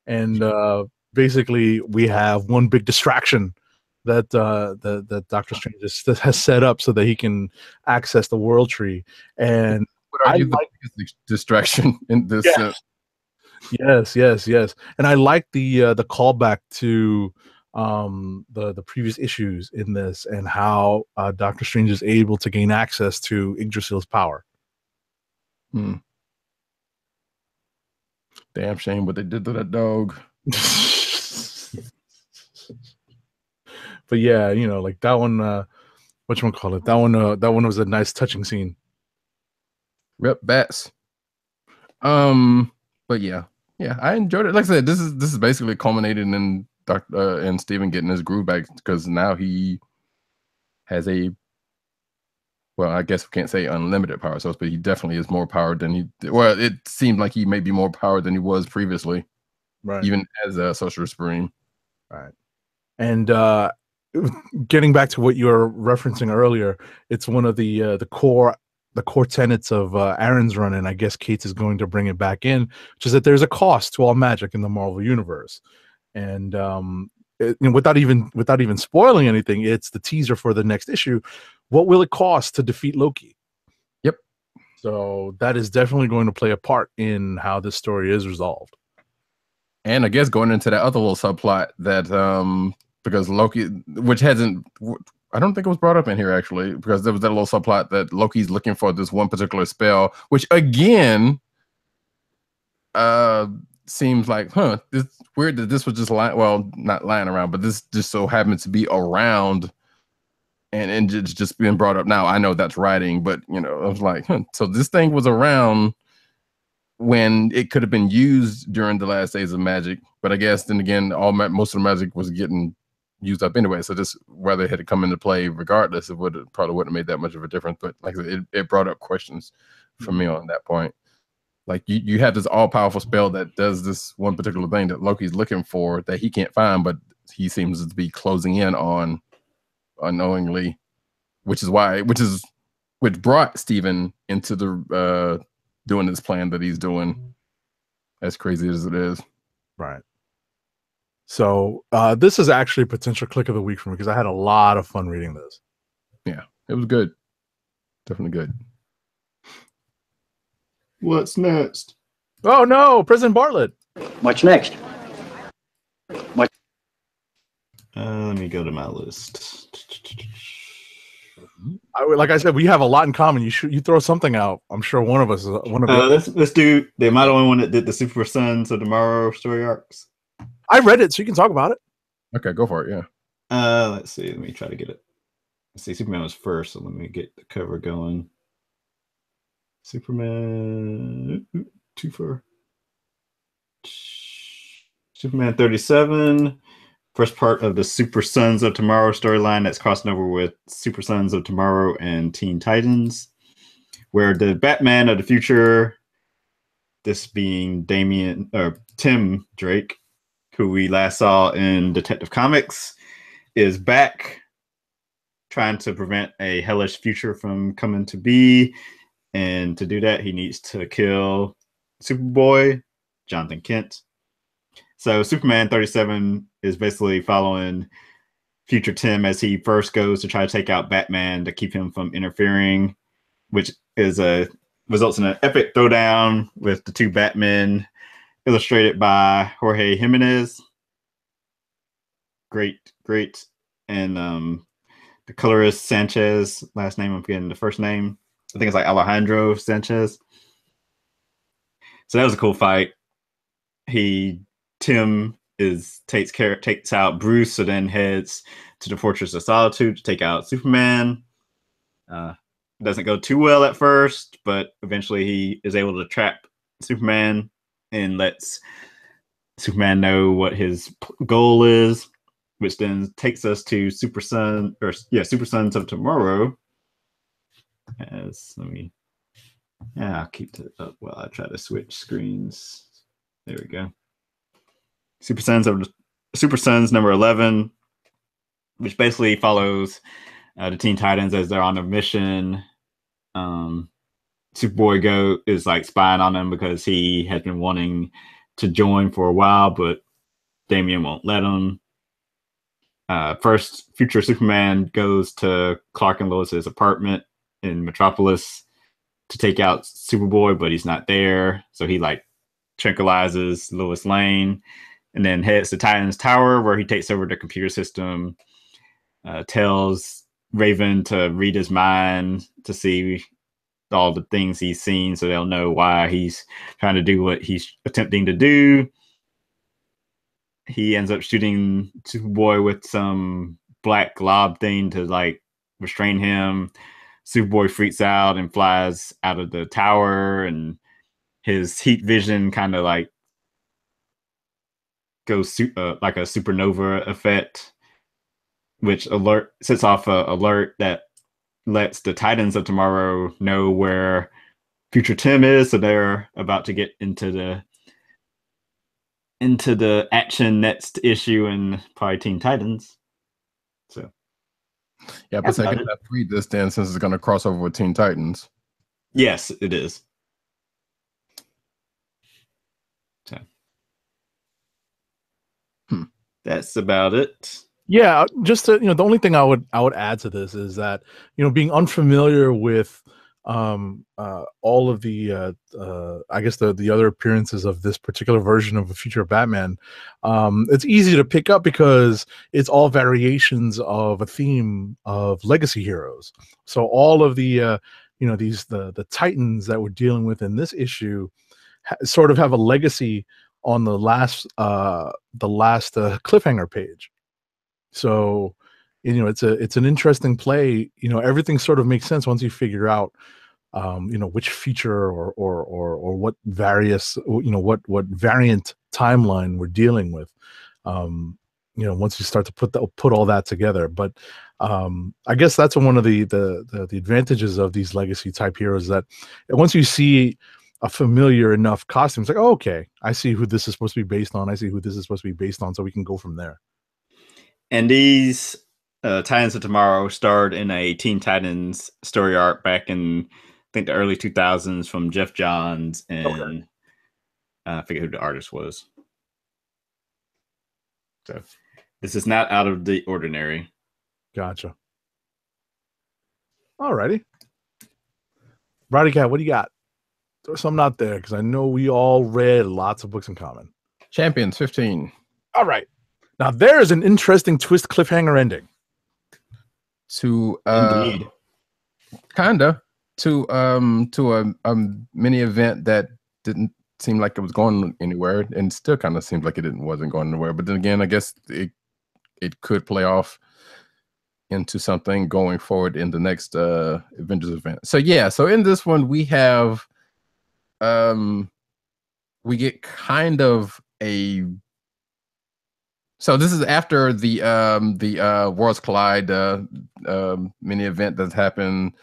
and basically we have one big distraction that that Doctor Strange has set up so that he can access the World Tree. And I like the distraction in this. Yes. And I like the callback to the previous issues in this, and how Doctor Strange is able to gain access to Yggdrasil's power. Damn shame what they did to that dog. But yeah, like that one, whatchamacallit, that one was a nice touching scene. Rip bats. But yeah, I enjoyed it. Like I said, this is basically culminated in and Stephen getting his groove back, because now he has well, I guess we can't say unlimited power source, but he definitely is more powered than it seemed like he may be more powered than he was previously, right? Even as a Sorcerer Supreme, right? And getting back to what you were referencing earlier, it's one of the core tenets of Aaron's run, and I guess Cates is going to bring it back in, which is that there's a cost to all magic in the Marvel universe, and without even spoiling anything, it's the teaser for the next issue. What will it cost to defeat Loki? Yep. So that is definitely going to play a part in how this story is resolved. And I guess going into that other little subplot that because Loki, which hasn't, I don't think it was brought up in here actually, because there was that little subplot that Loki's looking for this one particular spell, which again seems like, this weird that this was just not lying around, but this just so happens to be around and it's just being brought up now. I know that's writing, but I was like, so this thing was around when it could have been used during the last days of magic, but I guess then again, most of the magic was getting used up anyway. So just whether it had to come into play, regardless, probably wouldn't have made that much of a difference. But like I said, it brought up questions for me on that point. Like you have this all powerful spell that does this one particular thing that Loki's looking for that he can't find, but he seems to be closing in on unknowingly, which brought Steven into the doing this plan that he's doing, as crazy as it is. Right. So this is actually a potential click of the week for me because I had a lot of fun reading this. Yeah, it was good. Definitely good. What's next? Oh no, President Bartlett. What's next? Let me go to my list. Like I said, we have a lot in common. You throw something out. I'm sure one of us is one of the let's do. Am I the only one that did the Super Sons of Tomorrow story arcs? I read it, so you can talk about it. Okay, go for it. Yeah. Let's see. Let me try to get it. Let's see. Superman was first, so let me get the cover going. Superman too far. Superman 37. First part of the Super Sons of Tomorrow storyline that's crossing over with Super Sons of Tomorrow and Teen Titans, where the Batman of the future, this being Tim Drake, who we last saw in Detective Comics, is back trying to prevent a hellish future from coming to be. And to do that, he needs to kill Superboy, Jonathan Kent. So Superman 37 is basically following future Tim as he first goes to try to take out Batman to keep him from interfering, which results in an epic throwdown with the two Batmen, illustrated by Jorge Jimenez. Great. And the colorist Sanchez, last name I'm forgetting the first name. I think it's like Alejandro Sanchez. So that was a cool fight. Tim takes out Bruce, so then heads to the Fortress of Solitude to take out Superman. Doesn't go too well at first, but eventually he is able to trap Superman and lets Superman know what his goal is, which then takes us to Super Sons of Tomorrow. I'll keep it up while I try to switch screens. There we go. Super Sons number 11, which basically follows the Teen Titans as they're on a mission. Superboy is like spying on them because he has been wanting to join for a while, but Damian won't let him. First, future Superman goes to Clark and Lois's apartment in Metropolis to take out Superboy, but he's not there. So he tranquilizes Lois Lane and then heads to Titan's Tower, where he takes over the computer system, tells Raven to read his mind to see all the things he's seen so they'll know why he's trying to do what he's attempting to do. He ends up shooting Superboy with some black glob thing to restrain him. Superboy freaks out and flies out of the tower, and his heat vision kind of goes like a supernova effect, which sets off an alert that lets the Titans of Tomorrow know where future Tim is, so they're about to get into the action next issue in probably Teen Titans. So Yeah, but I can read this then since it's going to cross over with Teen Titans. Yes, it is. So that's about it. Yeah, just to, the only thing I would add to this is that, being unfamiliar with all of the I guess the other appearances of this particular version of a future Batman, it's easy to pick up because it's all variations of a theme of legacy heroes. So all of the the Titans that we're dealing with in this issue sort of have a legacy on the last cliffhanger page. So, it's an interesting play. Everything sort of makes sense once you figure out, which feature or what what variant timeline we're dealing with. Once you start to put all that together. But I guess that's one of the advantages of these legacy type heroes, that once you see a familiar enough costume, it's like, oh, okay, I see who this is supposed to be based on. I see who this is supposed to be based on. So we can go from there. And these Titans of Tomorrow starred in a Teen Titans story arc back in, I think, the early 2000s from Jeff Johns, and I forget who the artist was. So this is not out of the ordinary. Gotcha. Alrighty. Brady Cat, what do you got? Throw something out there, because I know we all read lots of books in common. Champions 15. All right. Now there is an interesting twist cliffhanger ending. To Indeed. Kinda. To a mini event that didn't seem like it was going anywhere, and still kind of seems like it wasn't going anywhere. But then again, I guess it could play off into something going forward in the next Avengers event. So yeah, so in this one we have we get kind of a, so this is after the Worlds Collide mini event that's happened.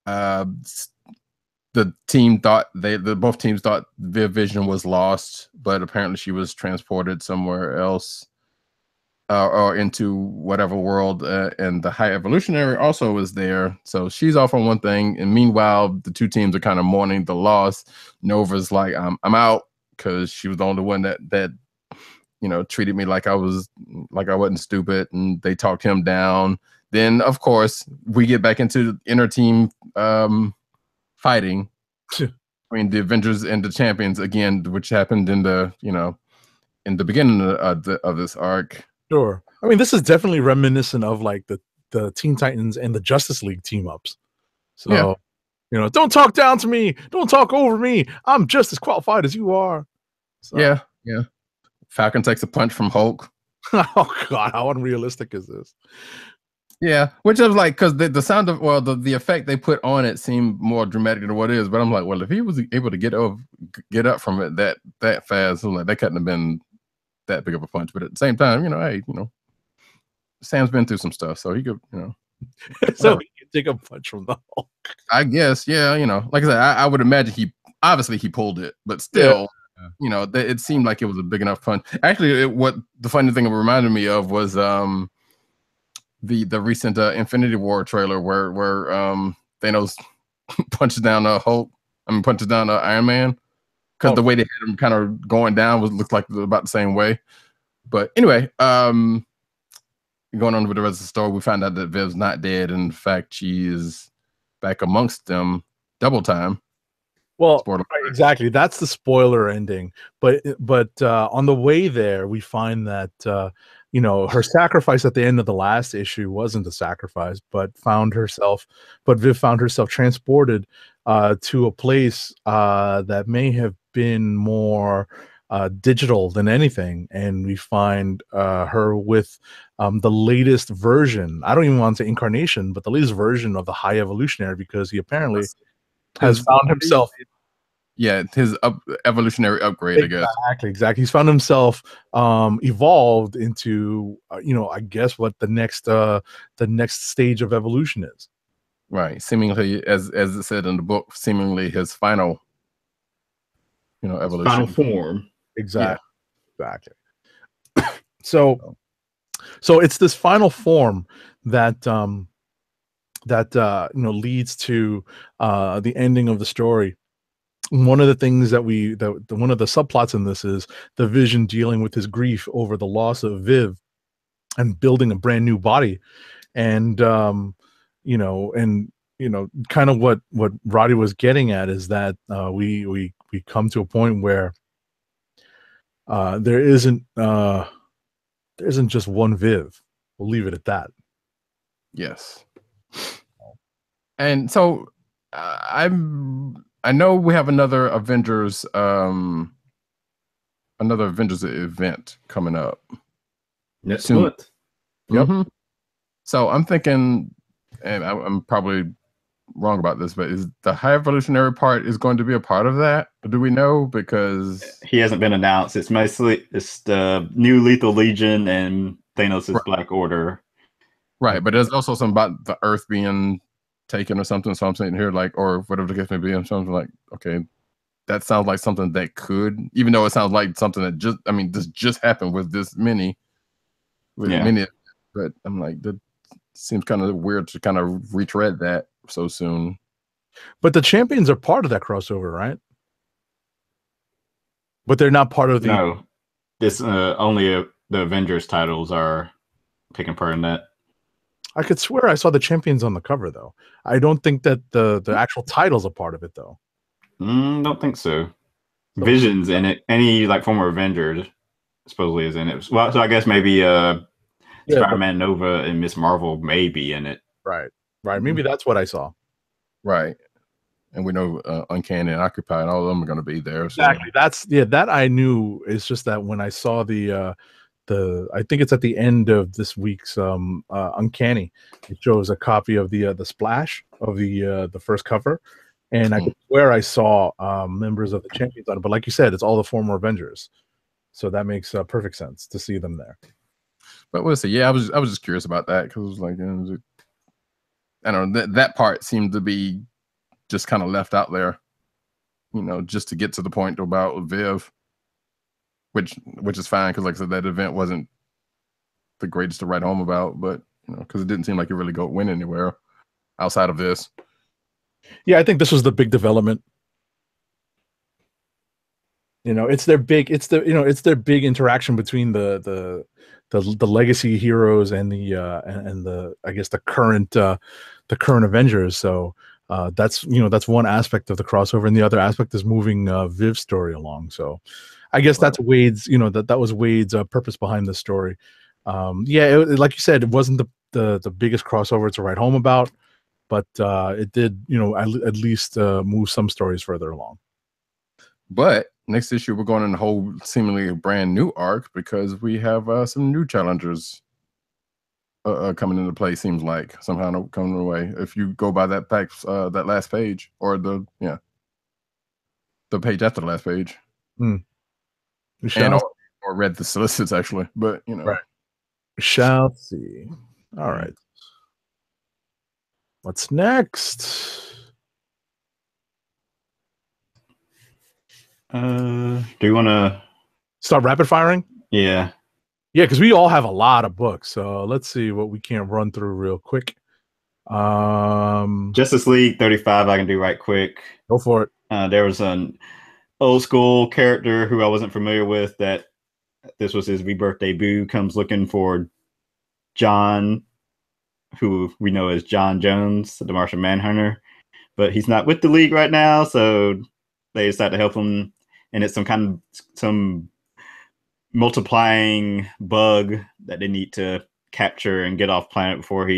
The team thought both teams thought Vision was lost, but apparently she was transported somewhere else, or into whatever world. And the High Evolutionary also was there, so she's off on one thing. And meanwhile, the two teams are kind of mourning the loss. Nova's like, I'm out, because she was the only one that treated me like I wasn't stupid, and they talked him down. Then of course we get back into inner team fighting between the Avengers and the Champions again, which happened in the in the beginning of this arc. Sure. I mean, this is definitely reminiscent of like the Teen Titans and the Justice League team ups. So, yeah. Don't talk down to me, don't talk over me. I'm just as qualified as you are. So. Yeah. Falcon takes a punch from Hulk. Oh God, how unrealistic is this? Yeah, which I was like, because the sound of the effect they put on it seemed more dramatic than what it is. But I'm like, well, if he was able to get up from it that fast, I'm like, that couldn't have been that big of a punch. But at the same time, hey, Sam's been through some stuff, so he could, so he can take a punch from the Hulk. I guess, yeah, like I said, I would imagine he pulled it, but still. Yeah. It seemed like it was a big enough punch. Actually, what the funny thing it reminded me of was the recent Infinity War trailer where Thanos punches down punches down Iron Man, because the way they had him kind of going down looked like about the same way. But anyway, going on with the rest of the story, we find out that Viv's not dead. In fact, she is back amongst them double time. Well, right, exactly. That's the spoiler ending. But on the way there, we find that her sacrifice at the end of the last issue wasn't a sacrifice, but Viv found herself transported to a place that may have been more digital than anything, and we find her with the latest version. I don't even want to say incarnation, but the latest version of the High Evolutionary, because he apparently has found himself. Yeah, his evolutionary upgrade, I guess. Exactly. He's found himself evolved into, I guess what the next stage of evolution is. Right. Seemingly, as it said in the book, seemingly his final, evolution. Final form. Exactly. So So it's this final form that leads to the ending of the story. One of the things that one of the subplots in this is the Vision dealing with his grief over the loss of Viv and building a brand new body. And kind of what Roddy was getting at is that we come to a point where there isn't just one Viv. We'll leave it at that. Yes. And so I know we have another Avengers event coming up next soon. month. Yep. Mm-hmm. So I'm thinking, and I'm probably wrong about this, but is the High Evolutionary part is going to be a part of that? Do we know? Because he hasn't been announced. It's the new Lethal Legion and Thanos' Black Order. Right, but there's also something about the Earth being taken or something. So I'm sitting here like, or whatever the case may be, I'm something like, okay, that sounds like something that could, even though it sounds like something that this just happened with this mini, but I'm like, that seems kind of weird to kind of retread that so soon. But the Champions are part of that crossover, right? But they're not part of the. No, this only the Avengers titles are taking part in that. I could swear I saw the Champions on the cover, though. I don't think that the actual titles are part of it, though. Don't think so. Vision's in it. Any like former Avengers supposedly is in it. Well, so I guess maybe Spider-Man, Nova, and Miss Marvel may be in it. Right. Maybe that's what I saw. Right. And we know Uncanny and Occupy and all of them are going to be there. Exactly. So. That I knew. It's just that when I saw the I think it's at the end of this week's Uncanny, it shows a copy of the splash of the first cover, and I could swear I saw members of the Champions on it. But like you said, it's all the former Avengers, so that makes perfect sense to see them there. But we'll see. Yeah, I was just curious about that because it was like, I don't know, that part seemed to be just kind of left out there, just to get to the point about Viv, which is fine because, like I said, that event wasn't the greatest to write home about, but because it didn't seem like it really went anywhere outside of this. Yeah, I think this was the big development. It's their big interaction between the legacy heroes and the I guess the current Avengers. So that's one aspect of the crossover, and the other aspect is moving Viv's story along. So I guess that's Wade's, that was Wade's purpose behind the story. Like you said, it wasn't the biggest crossover to write home about, but it did, at least move some stories further along. But next issue, we're going in a whole seemingly brand new arc because we have some new challengers coming into play. Seems like somehow coming away. If you go by that that last page, or the page after the last page, and or read the solicits actually, but right. Shall see. All right. What's next? Do you want to start rapid firing? Yeah, because we all have a lot of books. So let's see what we can run through real quick. Justice League 35, I can do right quick. Go for it. There was an old school character who I wasn't familiar with that this was his rebirth debut, comes looking for John, who we know as John Jones, the Martian Manhunter, but he's not with the League right now, so they decide to help him, and it's some multiplying bug that they need to capture and get off planet before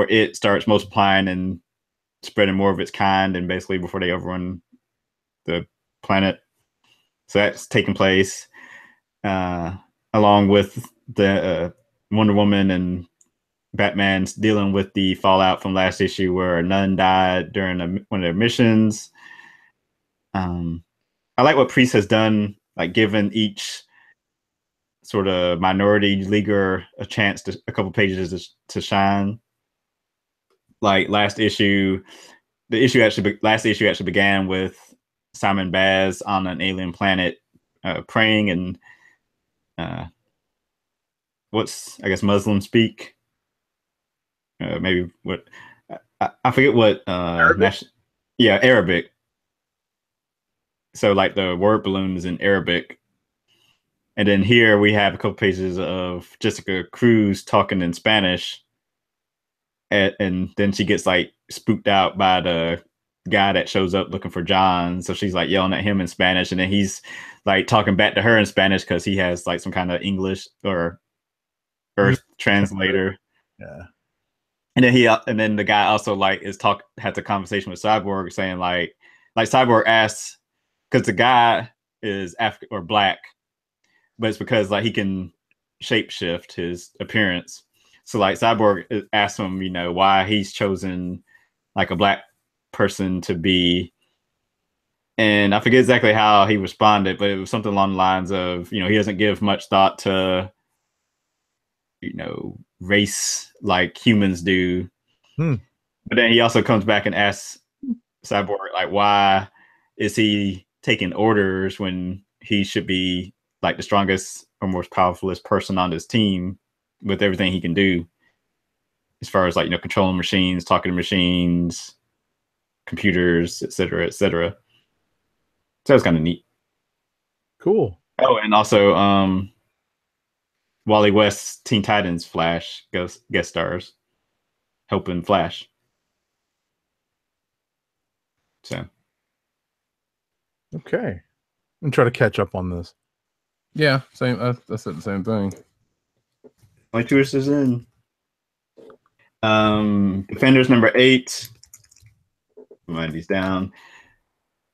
it starts multiplying and spreading more of its kind, and basically before they overrun the planet. So that's taking place along with the Wonder Woman and Batman's dealing with the fallout from last issue where a nun died during one of their missions. I like what Priest has done, like giving each sort of minority leaguer a chance to a couple pages to shine. Like last issue actually began with Simon Baz on an alien planet praying and what's I guess Muslim speak. Maybe what I forget what yeah, Arabic. So like the word balloon is in Arabic. And then here we have a couple pages of Jessica Cruz talking in Spanish. And then she gets like spooked out by the guy that shows up looking for John. So she's like yelling at him in Spanish. And then he's like talking back to her in Spanish because he has like some kind of English or Earth translator. Yeah. And then the guy also like has a conversation with Cyborg saying like Cyborg asks, because the guy is African or black, but it's because like he can shapeshift his appearance. So like Cyborg asks him, why he's chosen like a black person to be. And I forget exactly how he responded, but it was something along the lines of, he doesn't give much thought to, race like humans do. But then he also comes back and asks Cyborg, like, why is he taking orders when he should be like the strongest or most powerfulest person on his team with everything he can do as far as like, controlling machines, talking to machines, computers, et cetera, et cetera. So it's kind of neat. Cool. Oh, and also Wally West's Teen Titans Flash guest stars helping Flash. So okay, I'm trying to catch up on this. Yeah, same. I said the same thing. My twist is in. Defenders number 8. Write these down.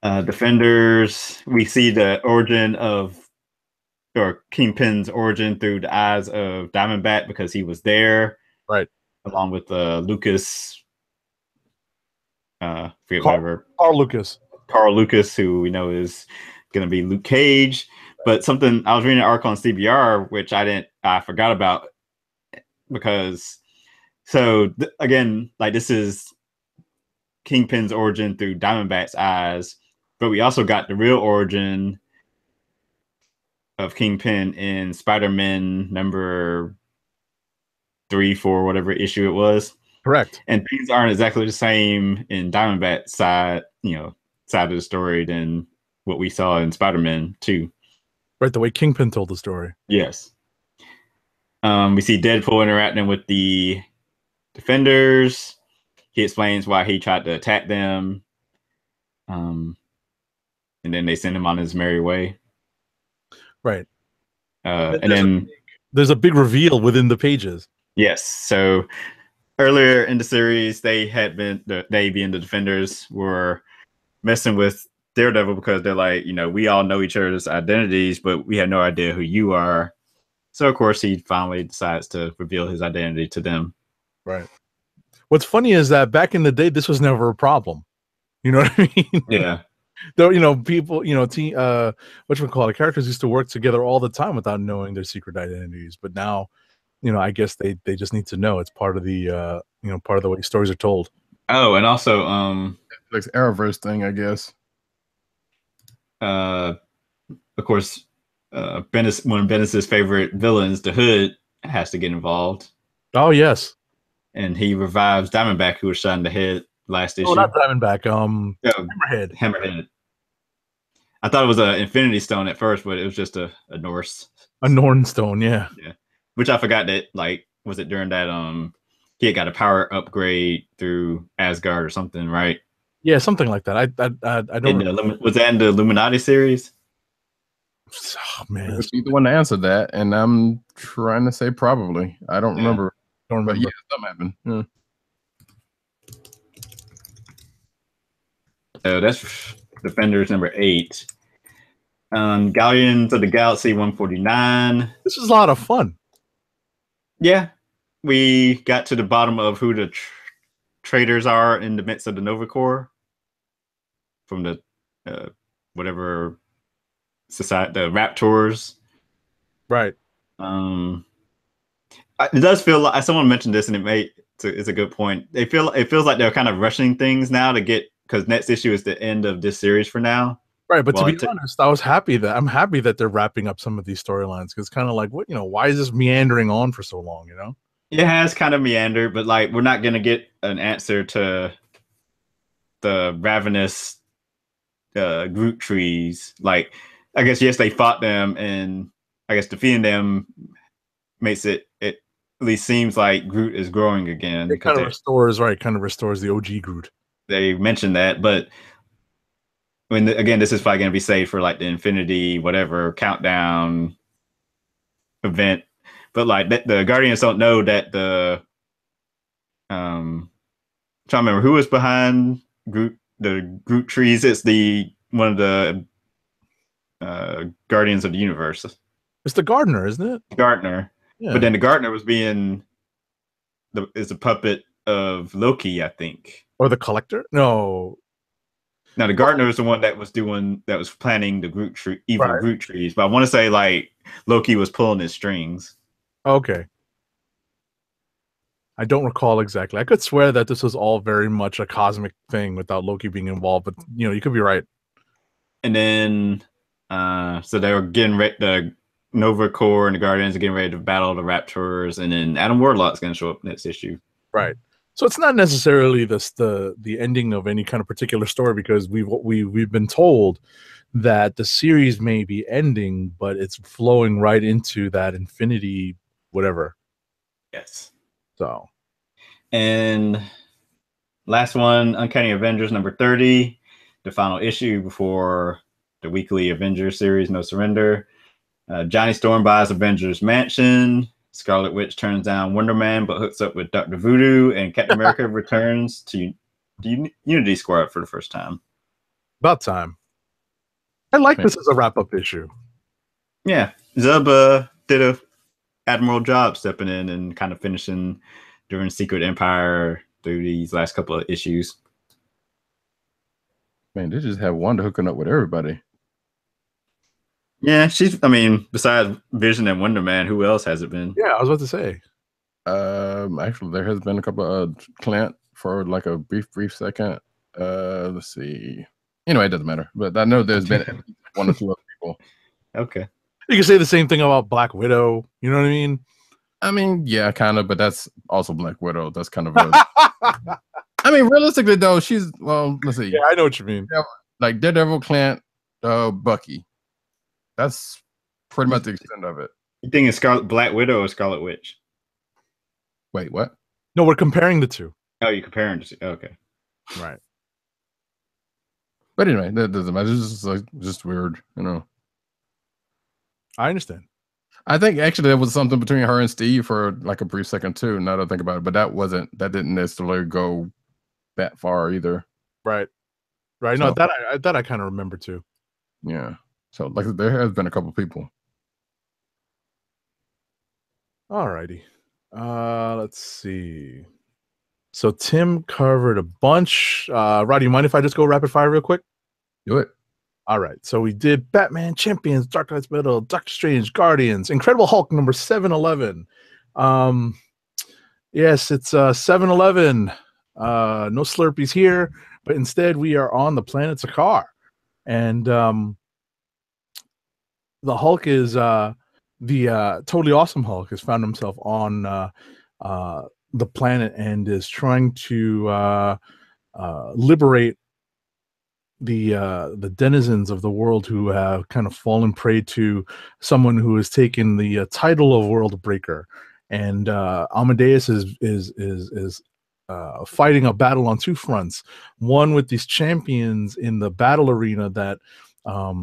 Defenders. We see the origin of, or Kingpin's origin through the eyes of Diamondback because he was there, right? Along with Lucas. Forget whatever. Carl Lucas, who we know is going to be Luke Cage. But something I was reading an article on CBR, which I forgot about because. So again, like this is Kingpin's origin through Diamondback's eyes, but we also got the real origin of Kingpin in Spider-Man number 3, 4, whatever issue it was. Correct. And things aren't exactly the same in Diamondback's side of the story than what we saw in Spider-Man 2. Right, the way Kingpin told the story. Yes. We see Deadpool interacting with the Defenders. He explains why he tried to attack them. And then they send him on his merry way. Right. And then there's a big reveal within the pages. Yes. So earlier in the series, they being the Defenders were messing with Daredevil because they're like, we all know each other's identities, but we had no idea who you are. So of course he finally decides to reveal his identity to them. Right. What's funny is that back in the day, this was never a problem. You know what I mean? Yeah. Though, people, whatchamacallit, characters used to work together all the time without knowing their secret identities. But now, I guess they just need to know. It's part of the, part of the way stories are told. Oh, and also, Netflix Arrowverse thing, I guess. Of course, one of Bendis' favorite villains, the Hood, has to get involved. Oh, yes. And he revives Diamondback, who was shot in the head last issue. Oh, not Diamondback. Hammerhead. Hammerhead. I thought it was an Infinity Stone at first, but it was just a Norse. A Norn Stone, yeah. Yeah. Which I forgot that, like, was it during that, he had got a power upgrade through Asgard or something, right? Yeah, something like that. I don't. Was that in the Illuminati series? Oh, man. It would be the one to answer that, and I'm trying to say probably. I don't remember. But yeah, something happened. Yeah. So that's Defenders number 8. Guardians of the Galaxy 149. This was a lot of fun. Yeah. We got to the bottom of who the traitors are in the midst of the Nova Corps from the whatever society, the Raptors. Right. It does feel like someone mentioned this, and it's a good point. It feels like they're kind of rushing things now to get, because next issue is the end of this series for now. Right, but to Well, be honest, I'm happy that they're wrapping up some of these storylines because kind of like what why is this meandering on for so long? it has kind of meandered, but like we're not gonna get an answer to the ravenous Groot trees. Like, I guess yes, they fought them, and I guess defeating them makes it at least seems like Groot is growing again It because kind of restores the OG Groot. they mentioned that. But when again, this is probably gonna be saved for like the Infinity whatever countdown event. But like the Guardians don't know that I'm trying to remember who was behind the Groot trees. It's the one of the Guardians of the Universe. It's the gardener, isn't it? Gartner. Yeah. But then the Gartner was being is a puppet of Loki, I think. Or the collector? No. Now the Gartner is the one that was planning the evil Groot trees. But I want to say like Loki was pulling his strings. Okay. I don't recall exactly. I could swear that this was all very much a cosmic thing without Loki being involved, but you could be right. And then so they were getting ready, the Nova Corps and the Guardians are getting ready to battle the Raptors, and then Adam Warlock's going to show up next issue. Right. So it's not necessarily the ending of any kind of particular story because we've been told that the series may be ending, but it's flowing right into that Infinity whatever. Yes. So. And last one, Uncanny Avengers number 30, the final issue before the weekly Avengers series, No Surrender. Johnny Storm buys Avengers Mansion. Scarlet Witch turns down Wonder Man, but hooks up with Dr. Voodoo, and Captain America returns to the Unity Squad for the first time. About time. I like this as a wrap-up issue. Yeah. Zub did a admirable job stepping in and kind of finishing during Secret Empire through these last couple of issues. Man, they just have Wanda hooking up with everybody. Yeah, besides Vision and Wonder Man, who else has it been? Yeah, I was about to say. Actually, there has been a couple of Clint for like a brief second. Let's see. Anyway, it doesn't matter. But I know there's been one or two other people. Okay. You can say the same thing about Black Widow. You know what I mean? I mean, yeah, kind of, but that's also Black Widow. That's kind of a... I mean, realistically, though, let's see. Yeah, I know what you mean. Like Daredevil, Clint, Bucky. That's pretty much the extent of it. You think it's Black Widow or Scarlet Witch? Wait, what? No, we're comparing the two. Oh, you're comparing to okay. Right. But anyway, that doesn't matter. It's just weird, I understand. I think actually there was something between her and Steve for like a brief second too. Now that I think about it, but that didn't necessarily go that far either. Right. Right. So, no, that I kind of remember too. Yeah. So like there has been a couple people. All righty. Let's see. So Tim covered a bunch. Rod, do you mind if I just go rapid fire real quick? Do it. All right. So we did Batman Champions, Dark Knight's Metal, Doctor Strange, Guardians, Incredible Hulk number 711. Yes, it's 711. No Slurpees here, but instead we are on the planet Sakaar. And the Hulk is the totally awesome Hulk has found himself on the planet and is trying to liberate the denizens of the world who have kind of fallen prey to someone who has taken the title of World Breaker. And Amadeus is fighting a battle on two fronts. One with these champions in the battle arena that are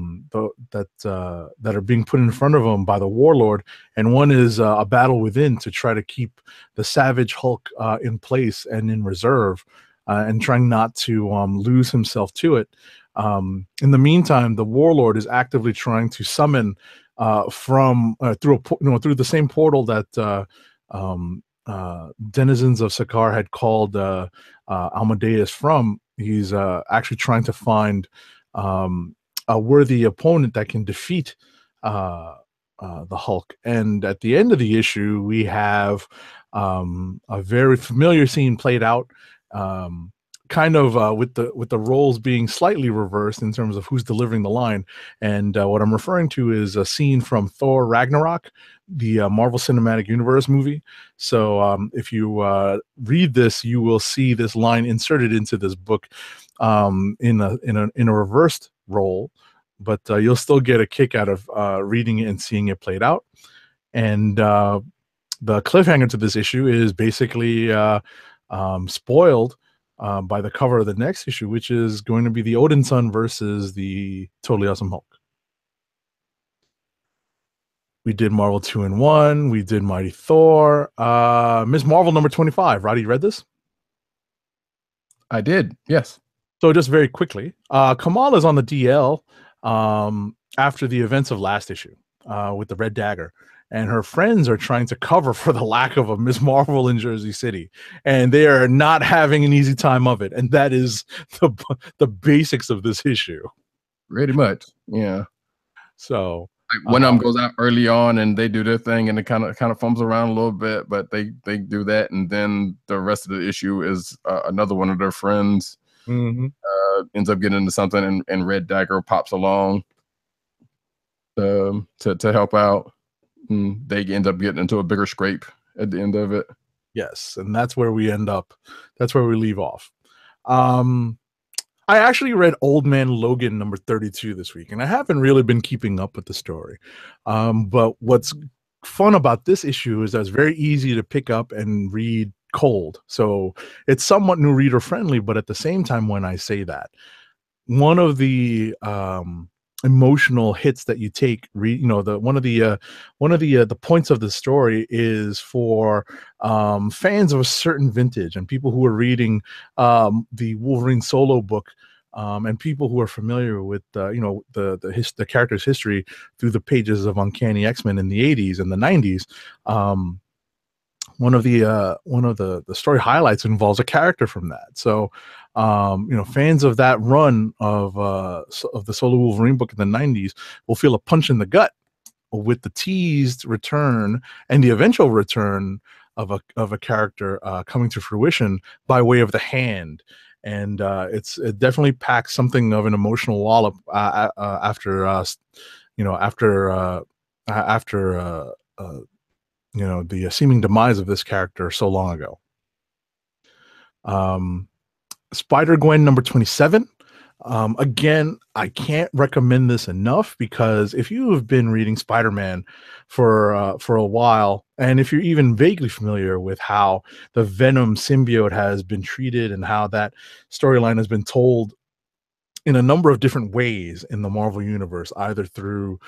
being put in front of him by the warlord, and one is a battle within to try to keep the savage Hulk in place and in reserve, and trying not to lose himself to it. In the meantime, the warlord is actively trying to summon from through the same portal that denizens of Sakaar had called Amadeus from. He's actually trying to find a worthy opponent that can defeat the Hulk. And at the end of the issue, we have a very familiar scene played out. kind of with the roles being slightly reversed in terms of who's delivering the line. And what I'm referring to is a scene from Thor Ragnarok, the Marvel Cinematic Universe movie. So if you read this, you will see this line inserted into this book in a reversed role, but you'll still get a kick out of reading it and seeing it played out. And the cliffhanger to this issue is basically spoiled by the cover of the next issue, which is going to be the Odin Son versus the Totally Awesome Hulk. We did Marvel 2-in-1. We did Mighty Thor. Ms. Marvel number 25. Roddy, you read this? I did, yes. So just very quickly, Kamala's on the DL after the events of last issue with the Red Dagger. And her friends are trying to cover for the lack of a Ms. Marvel in Jersey City. And they are not having an easy time of it. And that is the basics of this issue. Pretty much, yeah. So like one of them goes out early on and they do their thing and it kind of fumbles around a little bit, but they do that. And then the rest of the issue is another one of their friends ends up getting into something and Red Dagger pops along to help out. And they end up getting into a bigger scrape at the end of it. Yes, and that's where we end up. That's where we leave off. I actually read Old Man Logan number 32 this week, and I haven't really been keeping up with the story. But what's fun about this issue is that it's very easy to pick up and read cold. So it's somewhat new reader friendly, but at the same time, when I say that, one of the emotional hits that you take, one of the points of the story is for fans of a certain vintage and people who are reading the Wolverine solo book and people who are familiar with the character's history through the pages of Uncanny X-Men in the 80s and the 90s. One of the story highlights involves a character from that. So fans of that run of the solo Wolverine book in the 90s will feel a punch in the gut with the teased return and the eventual return of a character coming to fruition by way of the Hand. And it definitely packs something of an emotional wallop after the seeming demise of this character so long ago. Spider-Gwen number 27. Again, I can't recommend this enough because if you have been reading Spider-Man for a while, and if you're even vaguely familiar with how the Venom symbiote has been treated and how that storyline has been told in a number of different ways in the Marvel universe, either through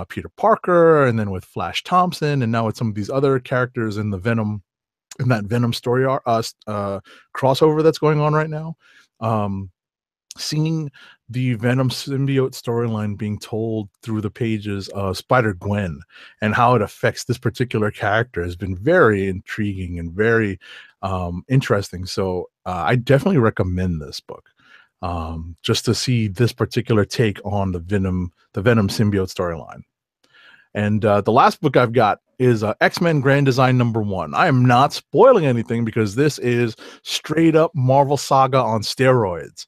Peter Parker and then with Flash Thompson, and now with some of these other characters in that Venom story crossover that's going on right now. Seeing the Venom symbiote storyline being told through the pages of Spider-Gwen and how it affects this particular character has been very intriguing and very interesting. So I definitely recommend this book. Just to see this particular take on the Venom symbiote storyline. And the last book I've got is X-Men Grand Design number 1. I am not spoiling anything because this is straight up Marvel Saga on steroids.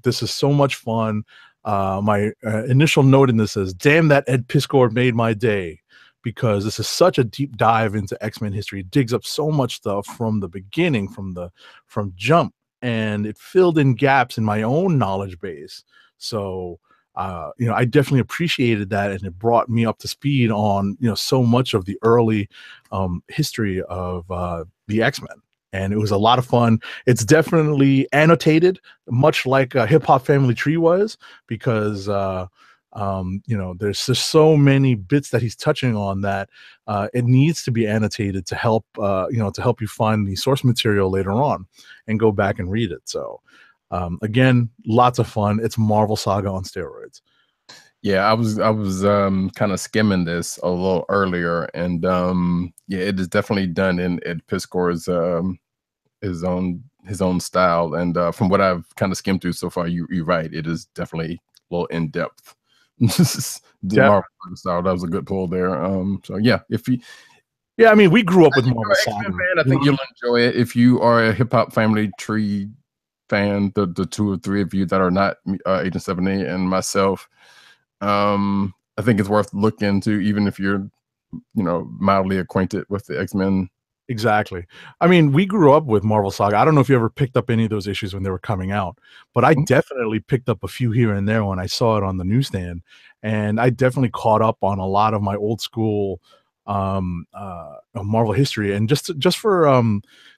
This is so much fun. My initial note in this is, damn, that Ed Piskor made my day, because this is such a deep dive into X-Men history. It digs up so much stuff from the beginning, from Jump, and it filled in gaps in my own knowledge base. So, I definitely appreciated that, and it brought me up to speed on, so much of the early history of the X-Men. And it was a lot of fun. It's definitely annotated, much like Hip Hop Family Tree was, because there's just so many bits that he's touching on that it needs to be annotated to help you find the source material later on and go back and read it. So again, lots of fun. It's Marvel Saga on steroids. Yeah, I was kind of skimming this a little earlier, and it is definitely done in Ed Piskor's his own style. And from what I've kind of skimmed through so far, you're right. It is definitely a little in depth. Marvel style. That was a good pull there. So yeah, we grew up with Marvel Saga. I think you'll enjoy it. If you are a Hip Hop Family Tree fan, the 2 or 3 of you that are not Agent 70 and myself, I think it's worth looking into, even if you're, mildly acquainted with the X-Men. Exactly. I mean, we grew up with Marvel Saga. I don't know if you ever picked up any of those issues when they were coming out, but I definitely picked up a few here and there when I saw it on the newsstand, and I definitely caught up on a lot of my old school Marvel history. And just for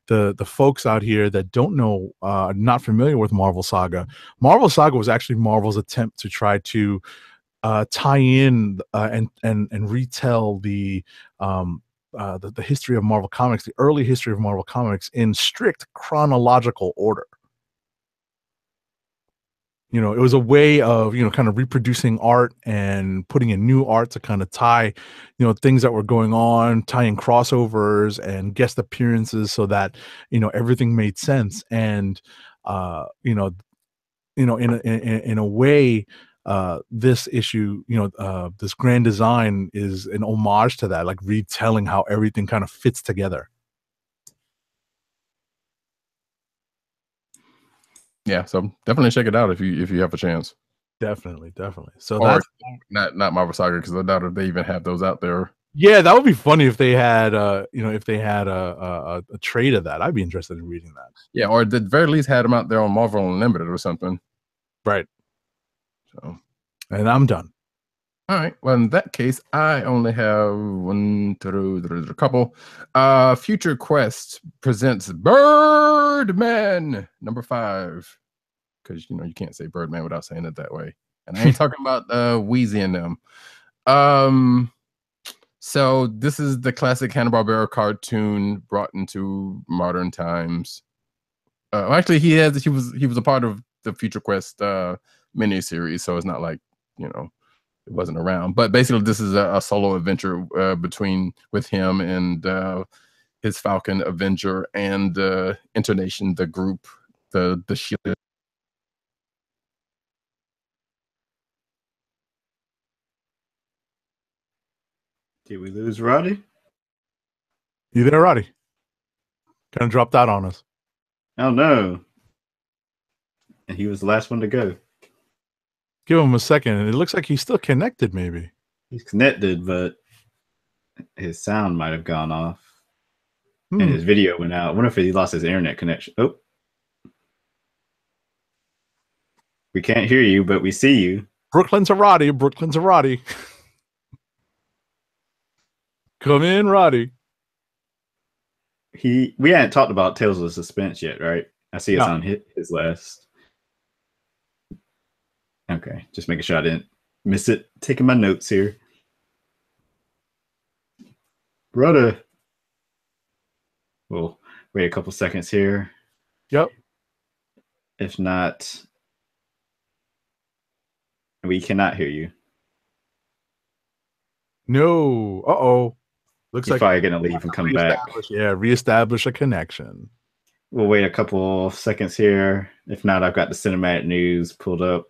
the folks out here that don't know, not familiar with Marvel Saga was actually Marvel's attempt to try to tie in and retell the history of Marvel Comics, the early history of Marvel Comics, in strict chronological order. It was a way of, kind of reproducing art and putting in new art to kind of tie, things that were going on, tying crossovers and guest appearances so that, everything made sense. And, in a way, this issue, this grand design is an homage to that, like retelling how everything kind of fits together. Yeah, so definitely check it out if you have a chance. Definitely. So or that's not Marvel Saga, because I doubt if they even have those out there. Yeah, that would be funny if they had, if they had a trade of that. I'd be interested in reading that. Yeah, or at the very least had them out there on Marvel Unlimited or something. Right. So, and I'm done. All right. Well, in that case, I only have a couple. Future Quest presents Birdman #5, because you can't say Birdman without saying it that way. And I ain't talking about Wheezy and them. So this is the classic Hanna-Barbera cartoon brought into modern times. Actually, he was a part of the Future Quest miniseries, so it's not like it wasn't around. But basically, this is a solo adventure with him and his Falcon Avenger and Intonation, the group, the Shield. Did we lose Roddy? You there, Roddy? Kind of dropped out on us. Oh no. And he was the last one to go. Give him a second. It looks like he's still connected, maybe. He's connected, but his sound might have gone off. And his video went out. I wonder if he lost his internet connection. Oh. We can't hear you, but we see you. Brooklyn's a Roddy. Come in, Roddy. We hadn't talked about Tales of Suspense yet, right? I see it's on his list. Okay, just making sure I didn't miss it. Taking my notes here. Brother. We'll wait a couple seconds here. Yep. If not, we cannot hear you. No. Uh-oh. Looks like probably gonna leave and come back. Yeah, reestablish a connection. We'll wait a couple seconds here. If not, I've got the cinematic news pulled up.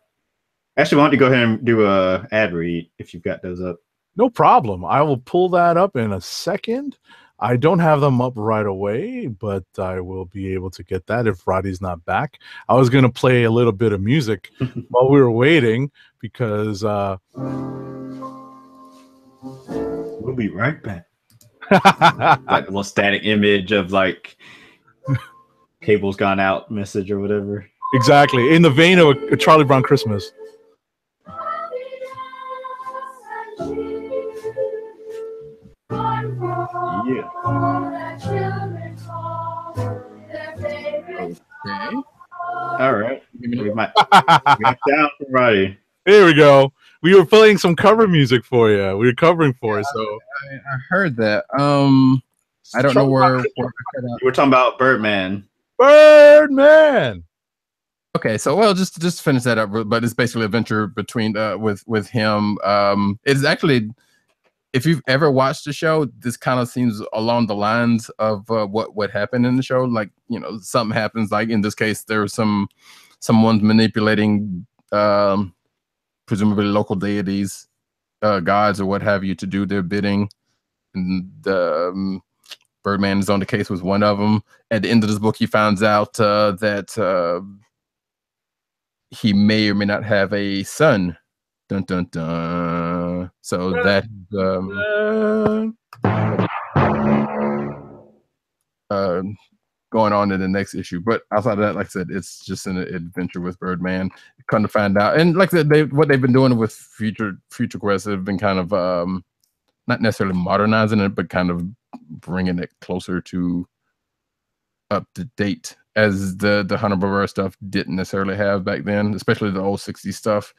Actually, why don't you go ahead and do a ad read if you've got those up? No problem. I will pull that up in a second. I don't have them up right away, but I will be able to get that if Roddy's not back. I was going to play a little bit of music while we were waiting because we'll be right back. Like a little static image of like cable's gone out message or whatever. Exactly. In the vein of a Charlie Brown Christmas. Yeah. Okay. All right. We might got down for Roddy. Here we go. We were playing some cover music for you. We were covering for it. So I heard that. I don't know where we're talking about Birdman. Birdman. Okay, so well, just to finish that up, but it's basically a venture between with him. It's actually, if you've ever watched the show, this kind of seems along the lines of what happened in the show. Like, something happens. Like in this case, there was someone's manipulating presumably local deities, gods or what have you, to do their bidding. And Birdman is on the case, was one of them. At the end of this book, he finds out that he may or may not have a son. Dun dun dun. So that going on in the next issue. But outside of that, like I said, it's just an adventure with Birdman. Come to find out, and like I said, what they've been doing with Future Quest have been kind of not necessarily modernizing it, but kind of bringing it closer to up to date, as the Hanna-Barbera stuff didn't necessarily have back then, especially the old 60s stuff.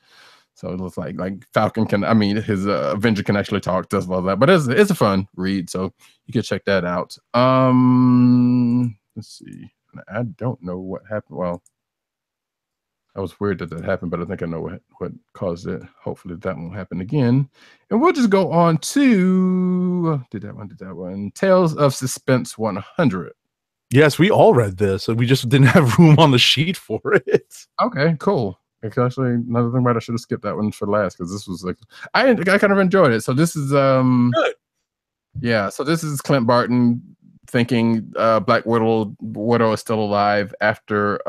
So it looks like Falcon can, I mean, his Avenger can actually talk, does all that. But it's a fun read, so you can check that out. Let's see. I don't know what happened. Well, I was weird that happened, but I think I know what caused it. Hopefully that won't happen again. And we'll just go on to did that one. Tales of Suspense 100. Yes, we all read this, and we just didn't have room on the sheet for it. Okay, cool. Actually, another thing about I should have skipped that one for last, because this was like I kind of enjoyed it. So this is Good. Yeah, so this is Clint Barton thinking Black Widow is still alive after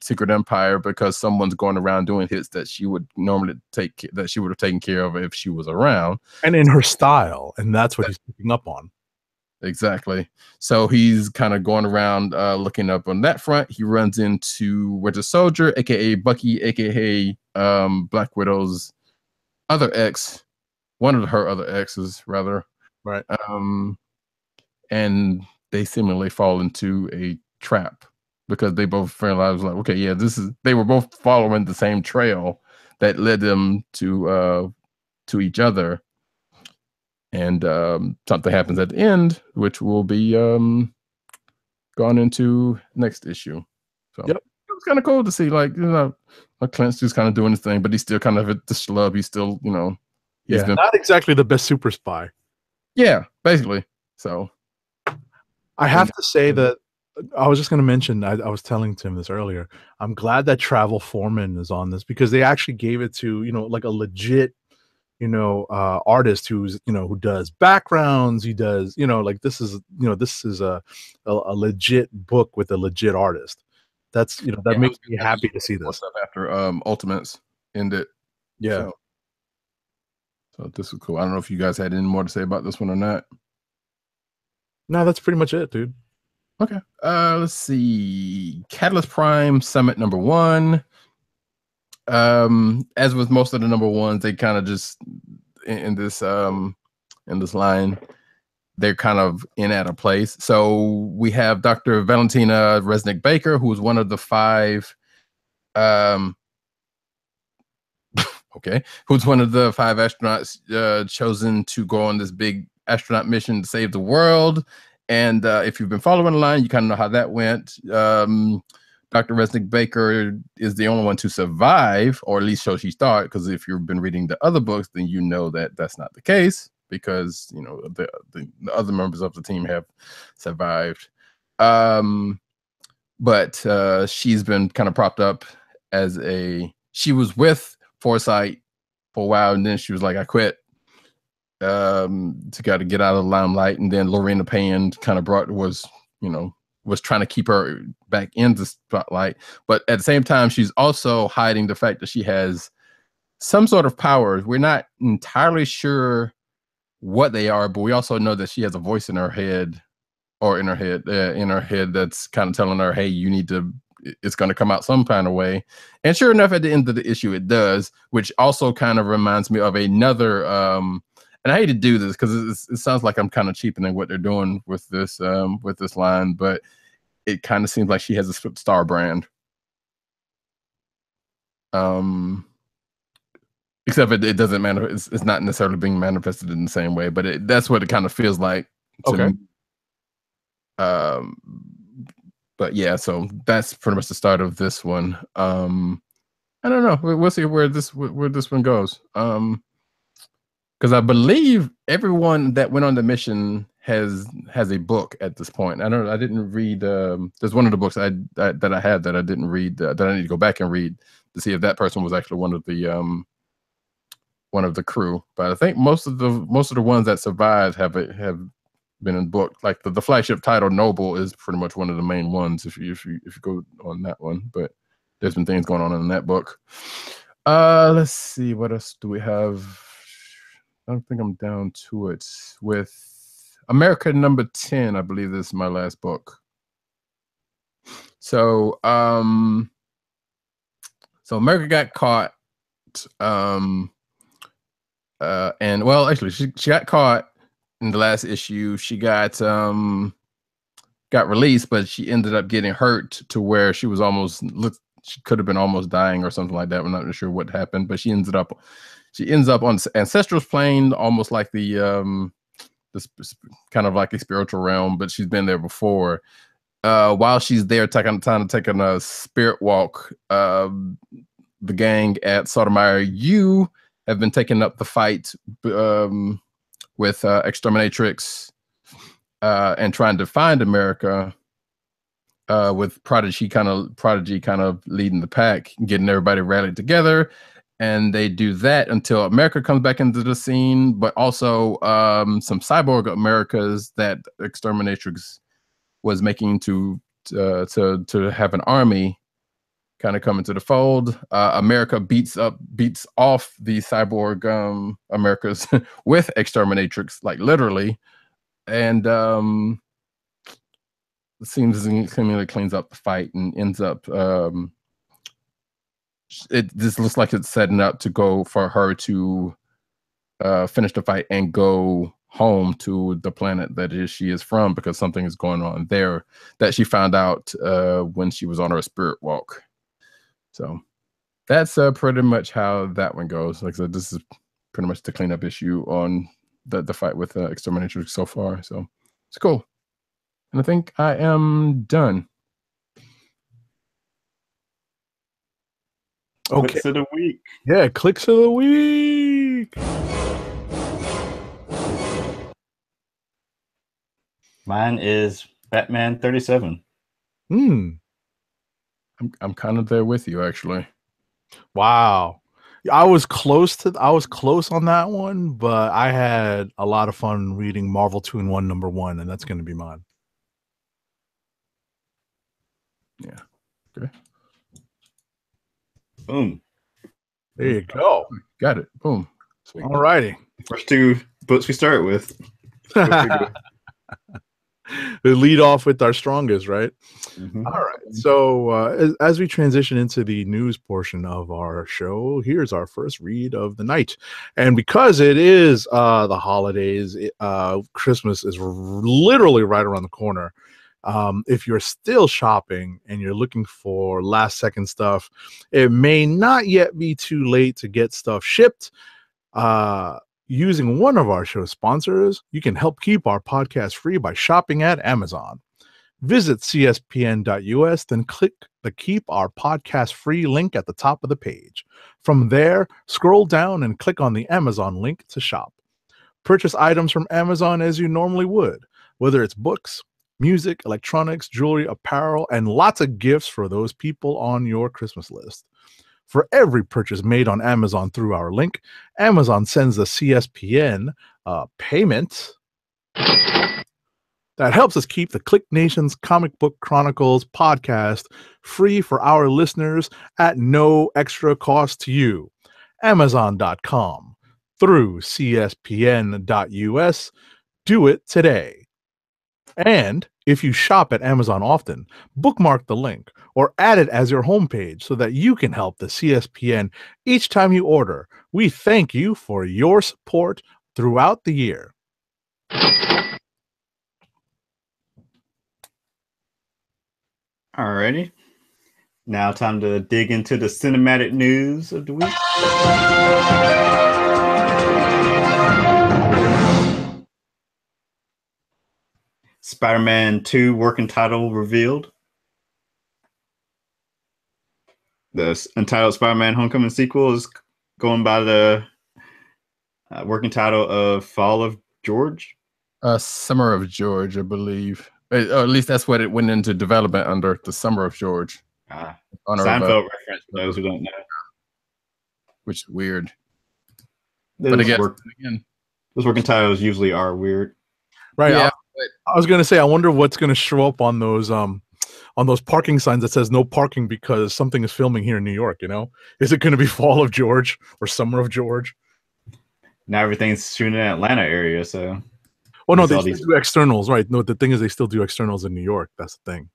Secret Empire, because someone's going around doing hits that she would normally that she would have taken care of if she was around, and in her style, and that's what he's picking up on. Exactly. So he's kind of going around looking up on that front. He runs into Winter Soldier, aka Bucky, aka Black Widow's other ex, one of her other exes, rather. Right. And they seemingly fall into a trap, because they both realize, like, okay, yeah, they were both following the same trail that led them to each other. And something happens at the end, which will be gone into next issue. So yep. It was kind of cool to see, like, Clint's just kind of doing his thing, but he's still kind of the schlub. He's still, he's not exactly the best super spy. Yeah, basically. So I have to say that I was just going to mention, I was telling Tim this earlier. I'm glad that Travel Foreman is on this, because they actually gave it to, like a legit, artist who's, who does backgrounds. He does, like this is a legit book with a legit artist. That's, that makes me happy to see this stuff after Ultimates ended. Yeah. So this is cool. I don't know if you guys had any more to say about this one or not. No, that's pretty much it, dude. Okay. Let's see. Catalyst Prime Summit #1. As with most of the #1s, they kind of just in this line, they're kind of in at a place. So we have Dr. Valentina Resnick Baker, who is one of the 5 who's one of the 5 astronauts chosen to go on this big astronaut mission to save the world. And if you've been following the line, you kind of know how that went. Dr. Resnick Baker is the only one to survive, or at least so she thought, because if you've been reading the other books, then you know that that's not the case, because the other members of the team have survived. But she's been kind of propped up as she was with Foresight for a while, and then she was like, I quit. To got to get out of the limelight. And then Lorena Payne kind of was trying to keep her back in the spotlight, but at the same time she's also hiding the fact that she has some sort of powers. We're not entirely sure what they are, but we also know that she has a voice in her head that's kind of telling her, hey, you need to, it's going to come out some kind of way. And sure enough, at the end of the issue it does, which also kind of reminds me of another and I hate to do this because it sounds like I'm kind of cheapening what they're doing with this line, but it kind of seems like she has a star brand. Except it doesn't matter. It's not necessarily being manifested in the same way, but that's what it kind of feels like to me. But yeah, so that's pretty much the start of this one. I don't know. We'll see where this one goes. Because I believe everyone that went on the mission has a book at this point. I didn't read. There's one of the books that I had that I didn't read, that I need to go back and read to see if that person was actually one of the crew. But I think most of the ones that survived have been in book. Like the flagship title Noble is pretty much one of the main ones if you go on that one. But there's been things going on in that book. Let's see, what else do we have? I don't think I'm down to it. With America number 10, I believe this is my last book. So America got caught. And well, actually, she got caught in the last issue. She got released, but she ended up getting hurt to where she was she could have been almost dying or something like that. I'm not sure what happened, but she ends up on Ancestral's plane, almost like the this kind of like a spiritual realm, but she's been there before. While she's there taking a spirit walk, the gang at Sotomayor U have been taking up the fight with Exterminatrix and trying to find America, with Prodigy kind of leading the pack, getting everybody rallied together. And they do that until America comes back into the scene, but also some cyborg Americas that Exterminatrix was making to have an army kind of come into the fold. America beats off the cyborg Americas with Exterminatrix, like literally, and seemingly cleans up the fight and ends up. This looks like it's setting up to go for her to finish the fight and go home to the planet that she is from, because something is going on there that she found out when she was on her spirit walk. So that's pretty much how that one goes. Like I said, this is pretty much the cleanup issue on the fight with Exterminatrix so far. So it's cool. And I think I am done. Okay. Clicks of the week. Yeah, clicks of the week. Mine is Batman 37. I'm kind of there with you, actually. Wow. I was close on that one, but I had a lot of fun reading Marvel 2-in-1 #1, and that's going to be mine. Yeah. Okay. Boom. There you go. Got it. Boom. Sweet. All righty. First two books we start with. We lead off with our strongest, right? Mm-hmm. All right. So as we transition into the news portion of our show, here's our first read of the night. And because it is the holidays, Christmas is literally right around the corner. If you're still shopping and you're looking for last second stuff, it may not yet be too late to get stuff shipped. Using one of our show sponsors, you can help keep our podcast free by shopping at Amazon. Visit cspn.us, then click the Keep Our Podcast Free link at the top of the page. From there, scroll down and click on the Amazon link to shop. Purchase items from Amazon as you normally would, whether it's books, music, electronics, jewelry, apparel, and lots of gifts for those people on your Christmas list. For every purchase made on Amazon through our link, Amazon sends the CSPN payment that helps us keep the Click Nation's Comic Book Chronicles podcast free for our listeners at no extra cost to you. Amazon.com through CSPN.us. Do it today. And if you shop at Amazon often, bookmark the link or add it as your homepage so that you can help the CSPN each time you order. We thank you for your support throughout the year. Alrighty. Now time to dig into the cinematic news of the week. Spider-Man 2 working title revealed. The untitled Spider-Man Homecoming sequel is going by the working title of Fall of George. Summer of George, I believe. Or at least that's what it went into development under, the Summer of George. Seinfeld reference for those who don't know. Which is weird. Those, but again, those working titles usually are weird. Right. Yeah. I was going to say, I wonder what's going to show up on those on those parking signs that says no parking because something is filming here in New York. You know, is it going to be Fall of George or Summer of George? Now everything's shooting in Atlanta area, so. Oh no, they still do externals, right? No, the thing is, they still do externals in New York. That's the thing.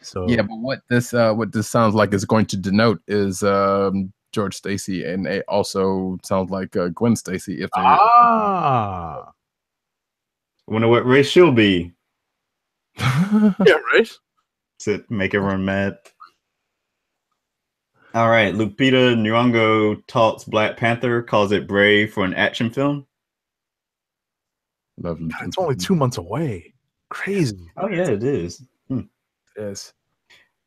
So yeah, but what this sounds like is going to denote is George Stacy, and it also sounds like Gwen Stacy. If they I wonder what race she'll be. Yeah, right. To make everyone mad. All right, Lupita Nyong'o talks Black Panther, calls it brave for an action film. Lovely. God, it's only 2 months away. Crazy. Oh yeah, it is. Yes.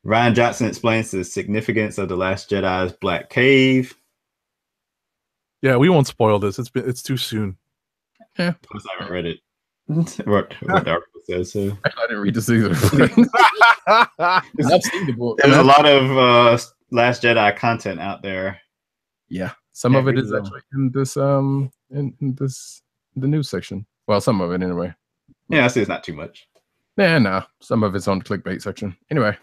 Ryan Johnson explains the significance of The Last Jedi's Black Cave. Yeah, we won't spoil this. It's too soon. Yeah. Plus, I haven't read it. what the article says. So I didn't read this either. I've seen the book. There's a lot of Last Jedi content out there. Yeah, some of it is actually in this the news section. Well, some of it anyway. Yeah, I see it's not too much. Yeah, no, some of it's on the clickbait section. Anyway,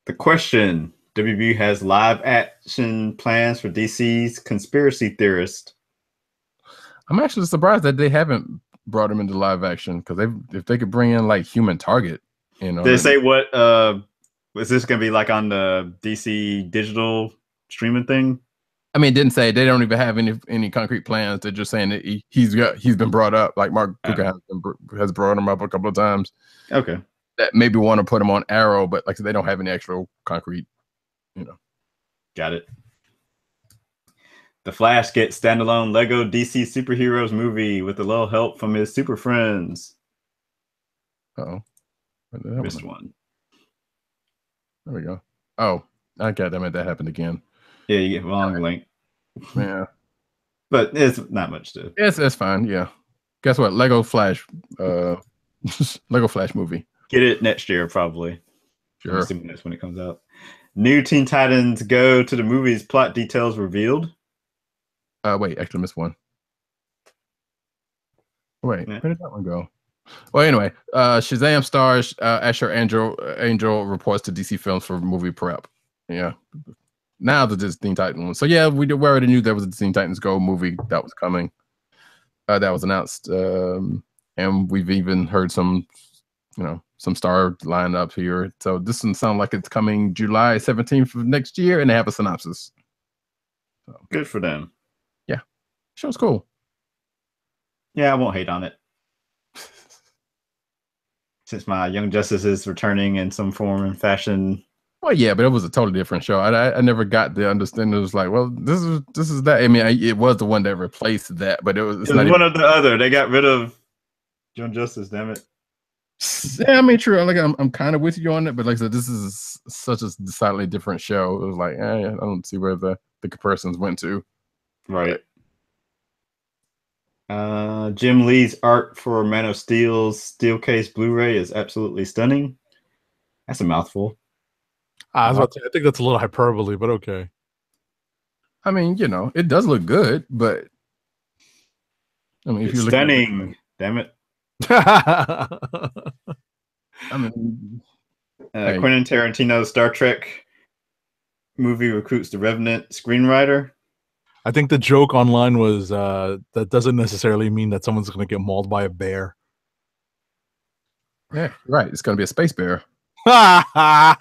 the question: WB has live action plans for DC's conspiracy theorist. I'm actually surprised that they haven't brought him into live action, because if they could bring in like Human Target, you know. Did they say what is this gonna be like on the DC digital streaming thing? I mean, it didn't say. They don't even have any concrete plans. They're just saying that he's been brought up. Like Mark Cook has brought him up a couple of times. Okay. That maybe want to put him on Arrow, but like they don't have any actual concrete, you know. Got it. The Flash gets standalone Lego DC superheroes movie with a little help from his super friends. Oh, missed one. There we go. Oh, okay, damn it, that happened again. Yeah, you get wrong link. Yeah, but it's not much to. It's fine. Yeah. Guess what? Lego Flash, Lego Flash movie. Get it next year, probably. Sure. I'm assuming that's when it comes out. New Teen Titans Go to the movies. Plot details revealed. Wait, actually missed one. Wait, where did that one go? Well, anyway, Shazam stars Asher Angel reports to DC Films for movie prep. Yeah. Now the Teen Titans one. So yeah, we already knew there was a Teen Titans Go movie that was coming. That was announced. And we've even heard some star lineup here. So this doesn't sound like it's coming July 17th of next year, and they have a synopsis. So good for them. Yeah. Show's cool. Yeah, I won't hate on it. Since my Young Justice is returning in some form and fashion. Well, yeah, but it was a totally different show. I never got the understanding. It was like, well, this is that. I mean, it was the one that replaced that, but it was not one of the other. They got rid of Young Justice. Damn it. Yeah, I mean, true. Like, I'm kind of with you on it, but like I said, this is such a decidedly different show. It was like, I don't see where the comparisons went to. Right. Jim Lee's art for Man of Steel's Steelcase Blu-ray is absolutely stunning. That's a mouthful. I think that's a little hyperbole, but okay. I mean, it does look good, but I mean, if you're stunning, damn it. I mean, Quentin Tarantino's Star Trek movie recruits the Revenant screenwriter. I think the joke online was that doesn't necessarily mean that someone's going to get mauled by a bear. Yeah, right. It's going to be a space bear. Yeah, I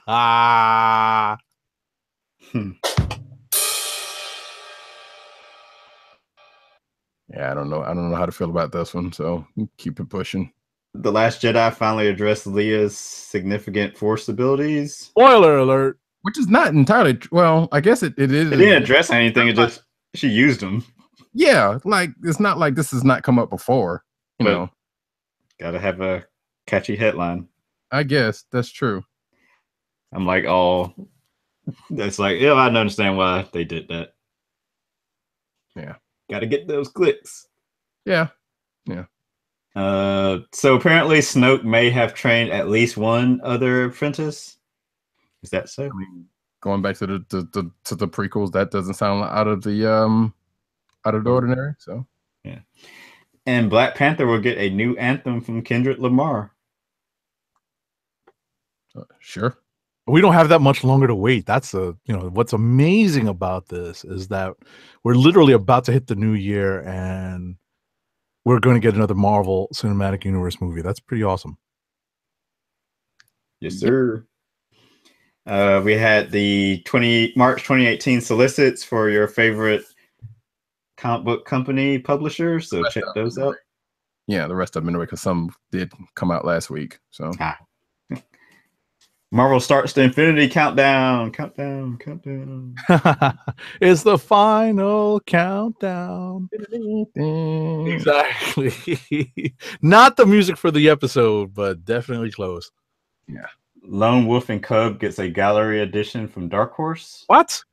don't know. I don't know how to feel about this one, so keep it pushing. The Last Jedi finally addressed Leia's significant Force abilities. Spoiler alert. Which is not entirely well. I guess it is. It didn't address anything. It just she used them. Yeah, like it's not like this has not come up before. You know, gotta have a catchy headline. I guess that's true. I'm like, oh, that's like, yeah, I understand why they did that. Yeah, gotta get those clicks. Yeah. So apparently Snoke may have trained at least one other apprentice. Is that so? I mean, going back to the prequels, that doesn't sound out of the ordinary. So yeah. And Black Panther will get a new anthem from Kendrick Lamar. Sure. We don't have that much longer to wait. That's what's amazing about this is that we're literally about to hit the new year and we're going to get another Marvel Cinematic Universe movie. That's pretty awesome. Yes, sir. We had the March 2018 solicits for your favorite comic book company publisher, so check those out. Yeah, the rest of them anyway, because some did come out last week. So Marvel starts the Infinity Countdown. It's the final countdown. Exactly. Not the music for the episode, but definitely close. Yeah. Lone Wolf and Cub gets a gallery edition from Dark Horse. What?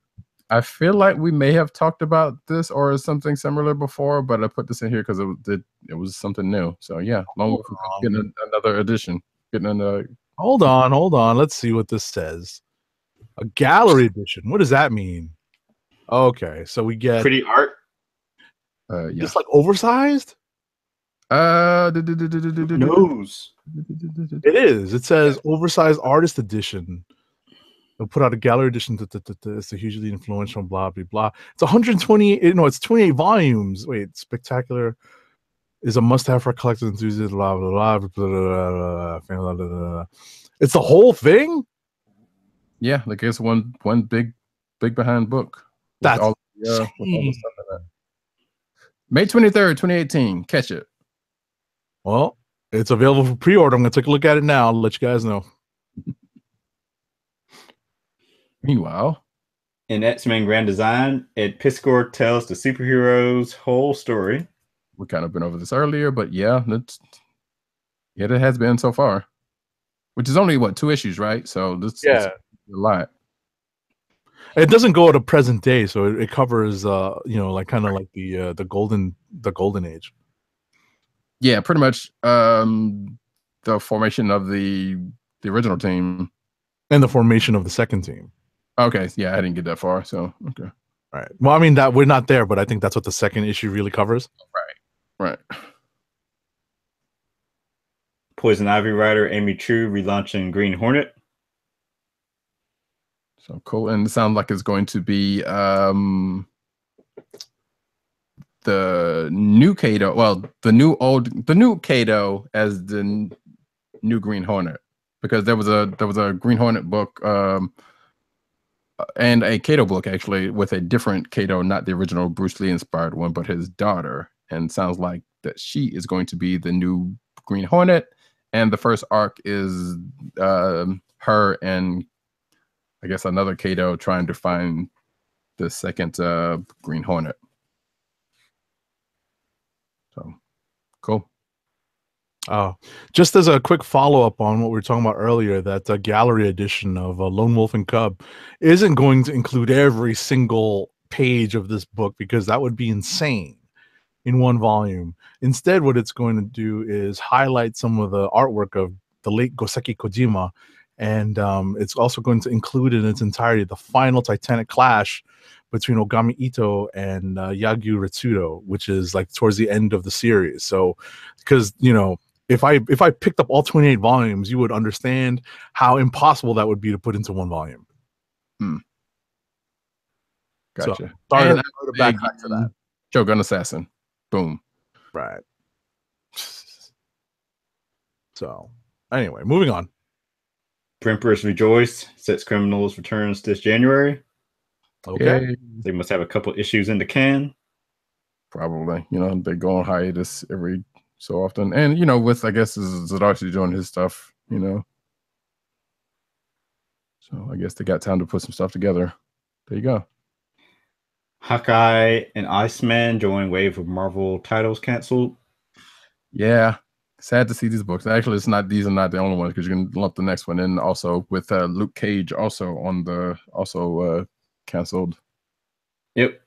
I feel like we may have talked about this or something similar before, but I put this in here because it was something new. So yeah, Lone Wolf getting another edition. Hold on. Let's see what this says. A gallery edition. What does that mean? Okay, so we get pretty art. Yeah. Just like oversized? Nose. It is. It says oversized artist edition. They'll put out a gallery edition. It's a hugely influential, blah, blah, blah. It's 128. No, it's 28 volumes. Wait, spectacular is a must-have for collectors enthusiasts. Blah, blah, blah, blah, blah, blah. It's the whole thing? Yeah, like it's one big behind book. That's with all the stuff in that. May 23rd, 2018. Catch it. Well, it's available for pre-order. I'm going to take a look at it now. I'll let you guys know. Meanwhile, in X-Men Grand Design, Ed Piskor tells the superheroes' whole story. We kind of been over this earlier, but yeah, it has been so far. Which is only 2 issues, right? So this is a lot. It doesn't go to present day, so it covers like kind of like the golden age. Yeah, pretty much the formation of the original team and the formation of the second team. Okay, yeah, I didn't get that far, so okay. Right. Well, I mean that we're not there, but I think that's what the second issue really covers. Right. Poison Ivy writer Amy True relaunching Green Hornet. So cool, and it sounds like it's going to be the new Kato. Well, the new Kato as the new Green Hornet, because there was a Green Hornet book and a Kato book actually with a different Kato, not the original Bruce Lee inspired one, but his daughter. And sounds like that she is going to be the new Green Hornet. And the first arc is her and I guess another Kato trying to find the second Green Hornet. So cool. Just as a quick follow-up on what we were talking about earlier, that gallery edition of Lone Wolf and Cub isn't going to include every single page of this book because that would be insane in one volume. Instead, what it's going to do is highlight some of the artwork of the late Goseki Kojima, and it's also going to include in its entirety the final titanic clash between Ogami Ito and Yagyu Retsudo, which is like towards the end of the series. So, because if I picked up all 28 volumes, you would understand how impossible that would be to put into one volume. Gotcha. So, sorry to backtrack to that. Shogun Assassin. Boom. Right. So, anyway, moving on. Emperors Rejoice. Sex Criminals returns this January. Okay. Yay. They must have a couple issues in the can. Probably. They go on hiatus every so often. And, with, I guess, Zdarsky doing his stuff, So I guess they got time to put some stuff together. There you go. Hawkeye and Iceman join wave of Marvel titles canceled. Yeah. Sad to see these books. Actually, these are not the only ones because you can lump the next one in also with Luke Cage also canceled. Yep.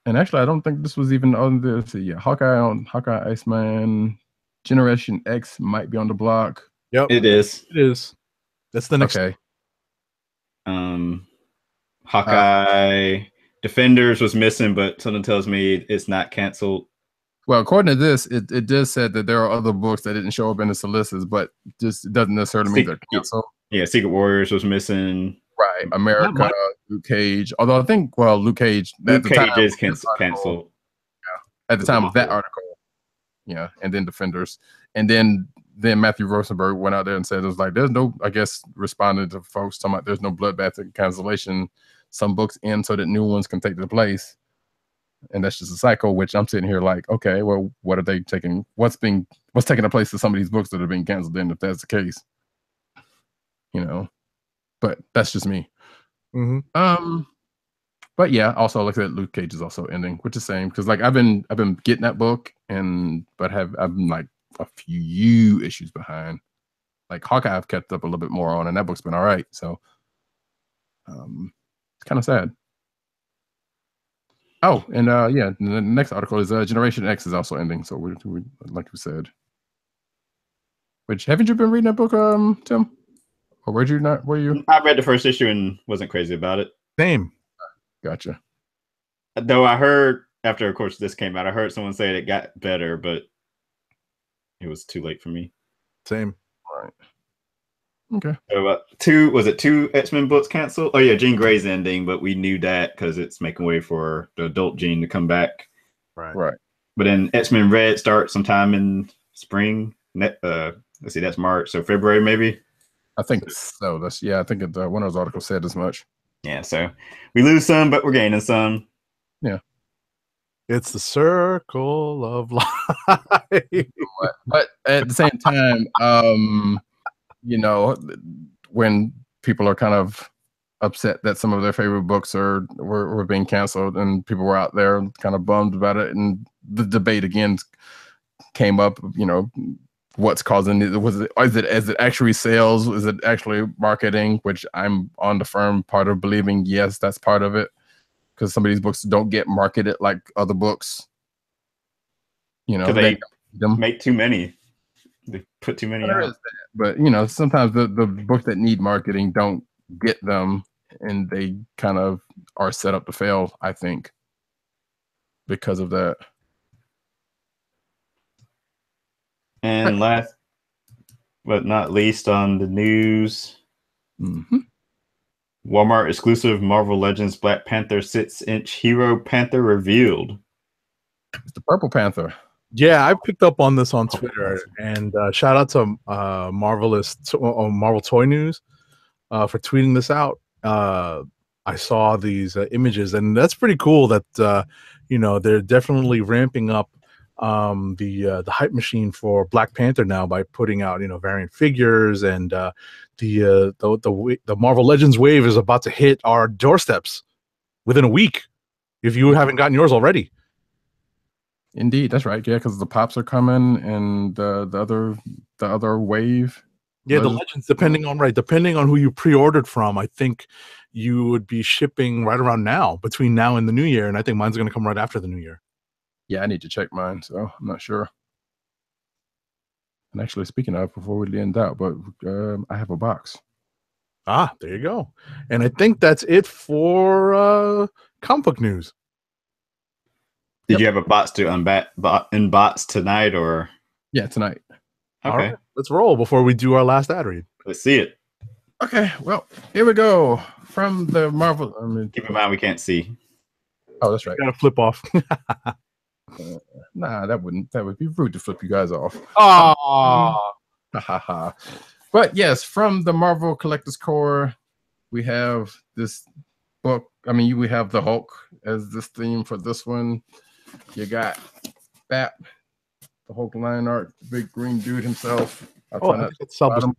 And actually, I don't think this was even on the Hawkeye, Iceman, Generation X might be on the block. Yep, it is. It is. That's the next. Okay. Hawkeye Defenders was missing, but something tells me it's not canceled. Well, according to this, it does say that there are other books that didn't show up in the solicits, but just doesn't necessarily mean they're canceled. Yeah, Secret Warriors was missing. Right, That America, might Luke Cage. Although I think, well, Luke Cage at Luke the time Cage is of this article, canceled. at the With the time of that Marvel. article, yeah, and then Defenders, and then Matthew Rosenberg went out there and said it was like there's no, I guess, responded to folks talking about there's no bloodbath and cancellation. Some books end so that new ones can take their place, and that's just a cycle. Which I'm sitting here like, okay, well, what are they taking? What's taking the place of some of these books that are being canceled? Then, if that's the case, you know, but that's just me. But yeah, also like that, Luke Cage is also ending, which is the same because like I've been getting that book but I've been like a few issues behind. Like Hawkeye, I've kept up a little bit more on, and that book's been all right. So, it's kind of sad. Oh, and yeah, the next article is Generation X is also ending. So we like we said. Which haven't you been reading that book, Tim? Or were you? I read the first issue and wasn't crazy about it. same. Gotcha. Though I heard after, of course, this came out, I heard someone say it got better, but it was too late for me. Same. All right. Okay. So two X-Men books canceled? Oh yeah, Jean Grey's ending, but we knew that because it's making way for the adult Jean to come back. Right. But then X-Men Red starts sometime in spring. Let's see, that's March, so February maybe. I think so. I think one of those articles said as much. Yeah, so we lose some, but we're gaining some. Yeah. It's the circle of life. But at the same time, when people are kind of upset that some of their favorite books were being canceled, and people were out there kind of bummed about it, and the debate again came up. What's causing it? Is it actually sales? Is it actually marketing? Which I'm on the firm part of believing yes, that's part of it, because some of these books don't get marketed like other books. They make too many. They put too many out. But sometimes the books that need marketing don't get them, and they kind of are set up to fail, I think, because of that. And last but not least on the news, Walmart exclusive Marvel Legends Black Panther 6-inch Hero Panther revealed. It's the Purple Panther. Yeah, I picked up on this on Twitter, and shout out to Marvel Toy News for tweeting this out. I saw these images, and that's pretty cool that they're definitely ramping up the hype machine for Black Panther now by putting out variant figures, and the Marvel Legends wave is about to hit our doorsteps within a week if you haven't gotten yours already. Indeed, that's right. Yeah, because the pops are coming, and the other wave. Yeah, the Legends, depending on who you pre-ordered from, I think you would be shipping right around now, between now and the new year, and I think mine's going to come right after the new year. Yeah, I need to check mine, so I'm not sure. And actually, speaking of, before we end out, but I have a box. Ah, there you go. And I think that's it for comic book news. Did you have a box to unbox tonight, or? Yeah, tonight. Okay. All right, let's roll before we do our last ad read. Let's see it. Okay, well, here we go. From the Marvel. Keep in mind we can't see. Oh, that's right. You gotta flip off. Nah, that would be rude to flip you guys off. Oh. But yes, from the Marvel Collector's Core, we have this book. We have the Hulk as this theme for this one. You got Bat, the Hulk line art, the big green dude himself. I try not to show the bottom.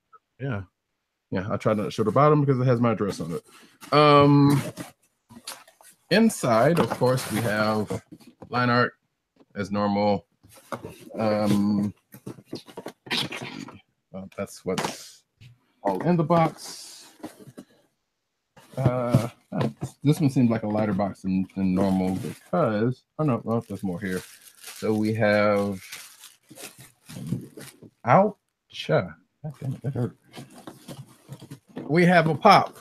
Yeah, I try not to show the bottom because it has my address on it. Inside, of course, we have line art as normal. That's what's all in the box. This one seems like a lighter box than normal because there's more here. So we have ouch. God damn it, that hurt. We have a pop,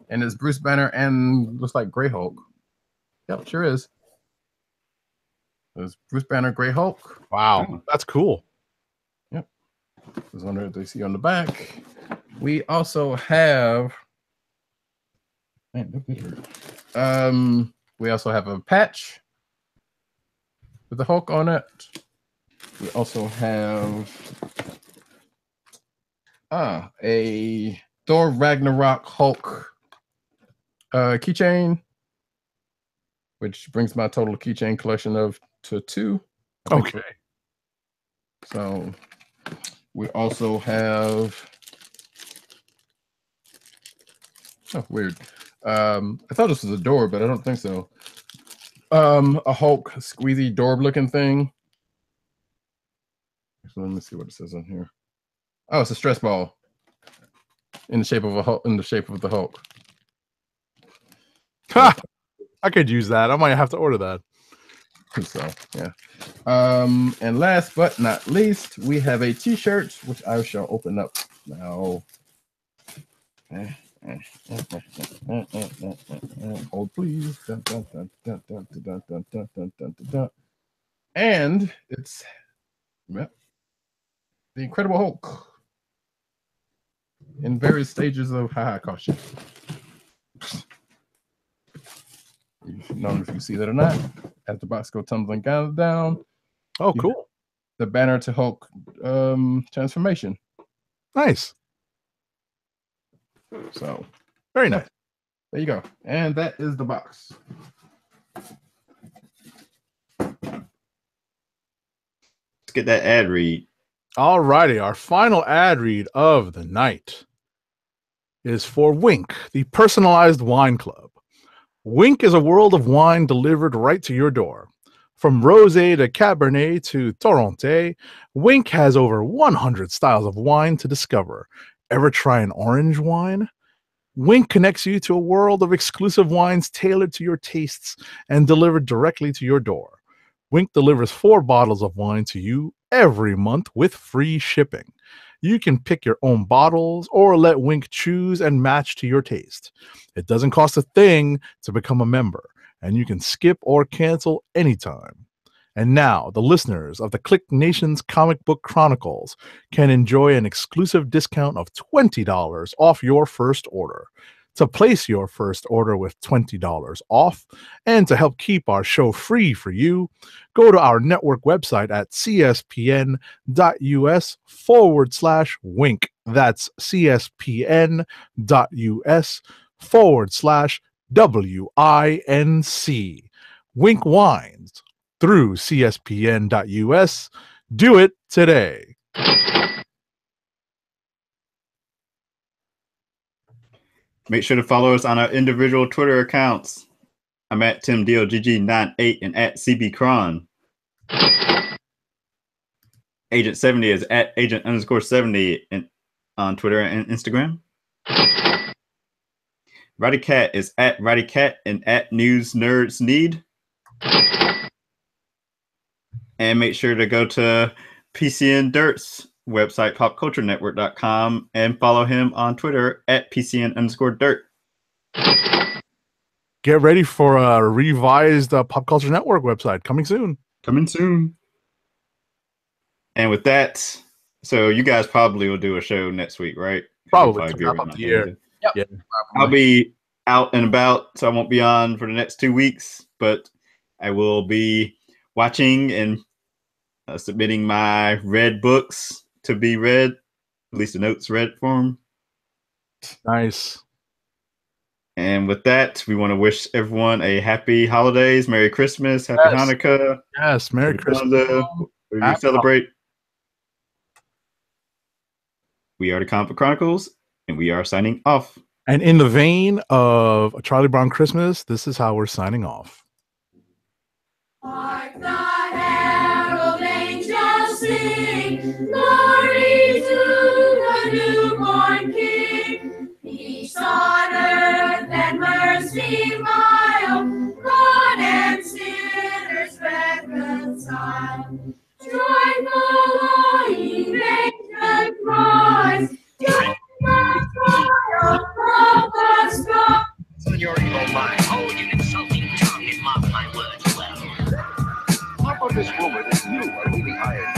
and it's Bruce Banner and looks like Grey Hulk. Yep, sure is. There's Bruce Banner, Grey Hulk. Wow, that's cool. Yep. There's one that they see on the back. We also have. Man, that did hurt. We also have a patch with the Hulk on it. We also have a Thor Ragnarok Hulk keychain, which brings my total keychain collection to 2. Okay. So we also have. Oh, weird. I thought this was a door, but I don't think so. A Hulk squeezy door looking thing. So let me see what it says on here. Oh, it's a stress ball in the shape of a Hulk. In the shape of the Hulk. Ha! I could use that. I might have to order that. So yeah. And last but not least, we have a T-shirt which I shall open up now. Hold please. And it's the Incredible Hulk in various stages of caution. You should know if you see that or not. As the box goes tumbling down. Oh, cool. The banner to Hulk transformation. Nice. So very nice. There you go. And that is the box. Let's get that ad read. All righty. Our final ad read of the night is for Wink, the personalized wine club. Wink is a world of wine delivered right to your door. From rosé to Cabernet to Torrontés, Wink has over 100 styles of wine to discover. Ever try an orange wine? Wink connects you to a world of exclusive wines tailored to your tastes and delivered directly to your door. Wink delivers 4 bottles of wine to you every month with free shipping. You can pick your own bottles or let Wink choose and match to your taste. It doesn't cost a thing to become a member, and you can skip or cancel anytime. And now, the listeners of the KLIQ Nation's Comic Book Chronicles can enjoy an exclusive discount of $20 off your first order. To place your first order with $20 off and to help keep our show free for you, go to our network website at cspn.us/wink. That's cspn.us/WINC. Wink Wines through cspn.us. Do it today. Make sure to follow us on our individual Twitter accounts. I'm at TimDLGG98 and at CBCron. Agent 70 is at Agent_70 on Twitter and Instagram. Roddy Cat is at Roddy Cat and at News Nerds Need. And make sure to go to PCN Dirt's website, popculturenetwork.com, and follow him on Twitter at PCN_Dirt. Get ready for a revised Pop Culture Network website coming soon. Coming soon. And with that, so you guys probably will do a show next week, right? Probably to wrap up the year. Yep. Yeah. I'll be out and about, so I won't be on for the next 2 weeks, but I will be watching and submitting my read books to be read, at least the notes read for them. Nice. And with that, we want to wish everyone a happy holidays, Merry Christmas, Happy Hanukkah. Yes, Merry Christmas. We celebrate. We are the Comic Book Chronicles, and we are signing off. And in the vein of a Charlie Brown Christmas, this is how we're signing off. Hark the herald angels sing, glory to the newborn King. Peace on earth and mercy mild, God and sinners reconciled. Joyful ancient cries, join the triumph of the sky. In your evil mind, hold your insulting tongue and mock my words well. Pop up this rumor that you are really hired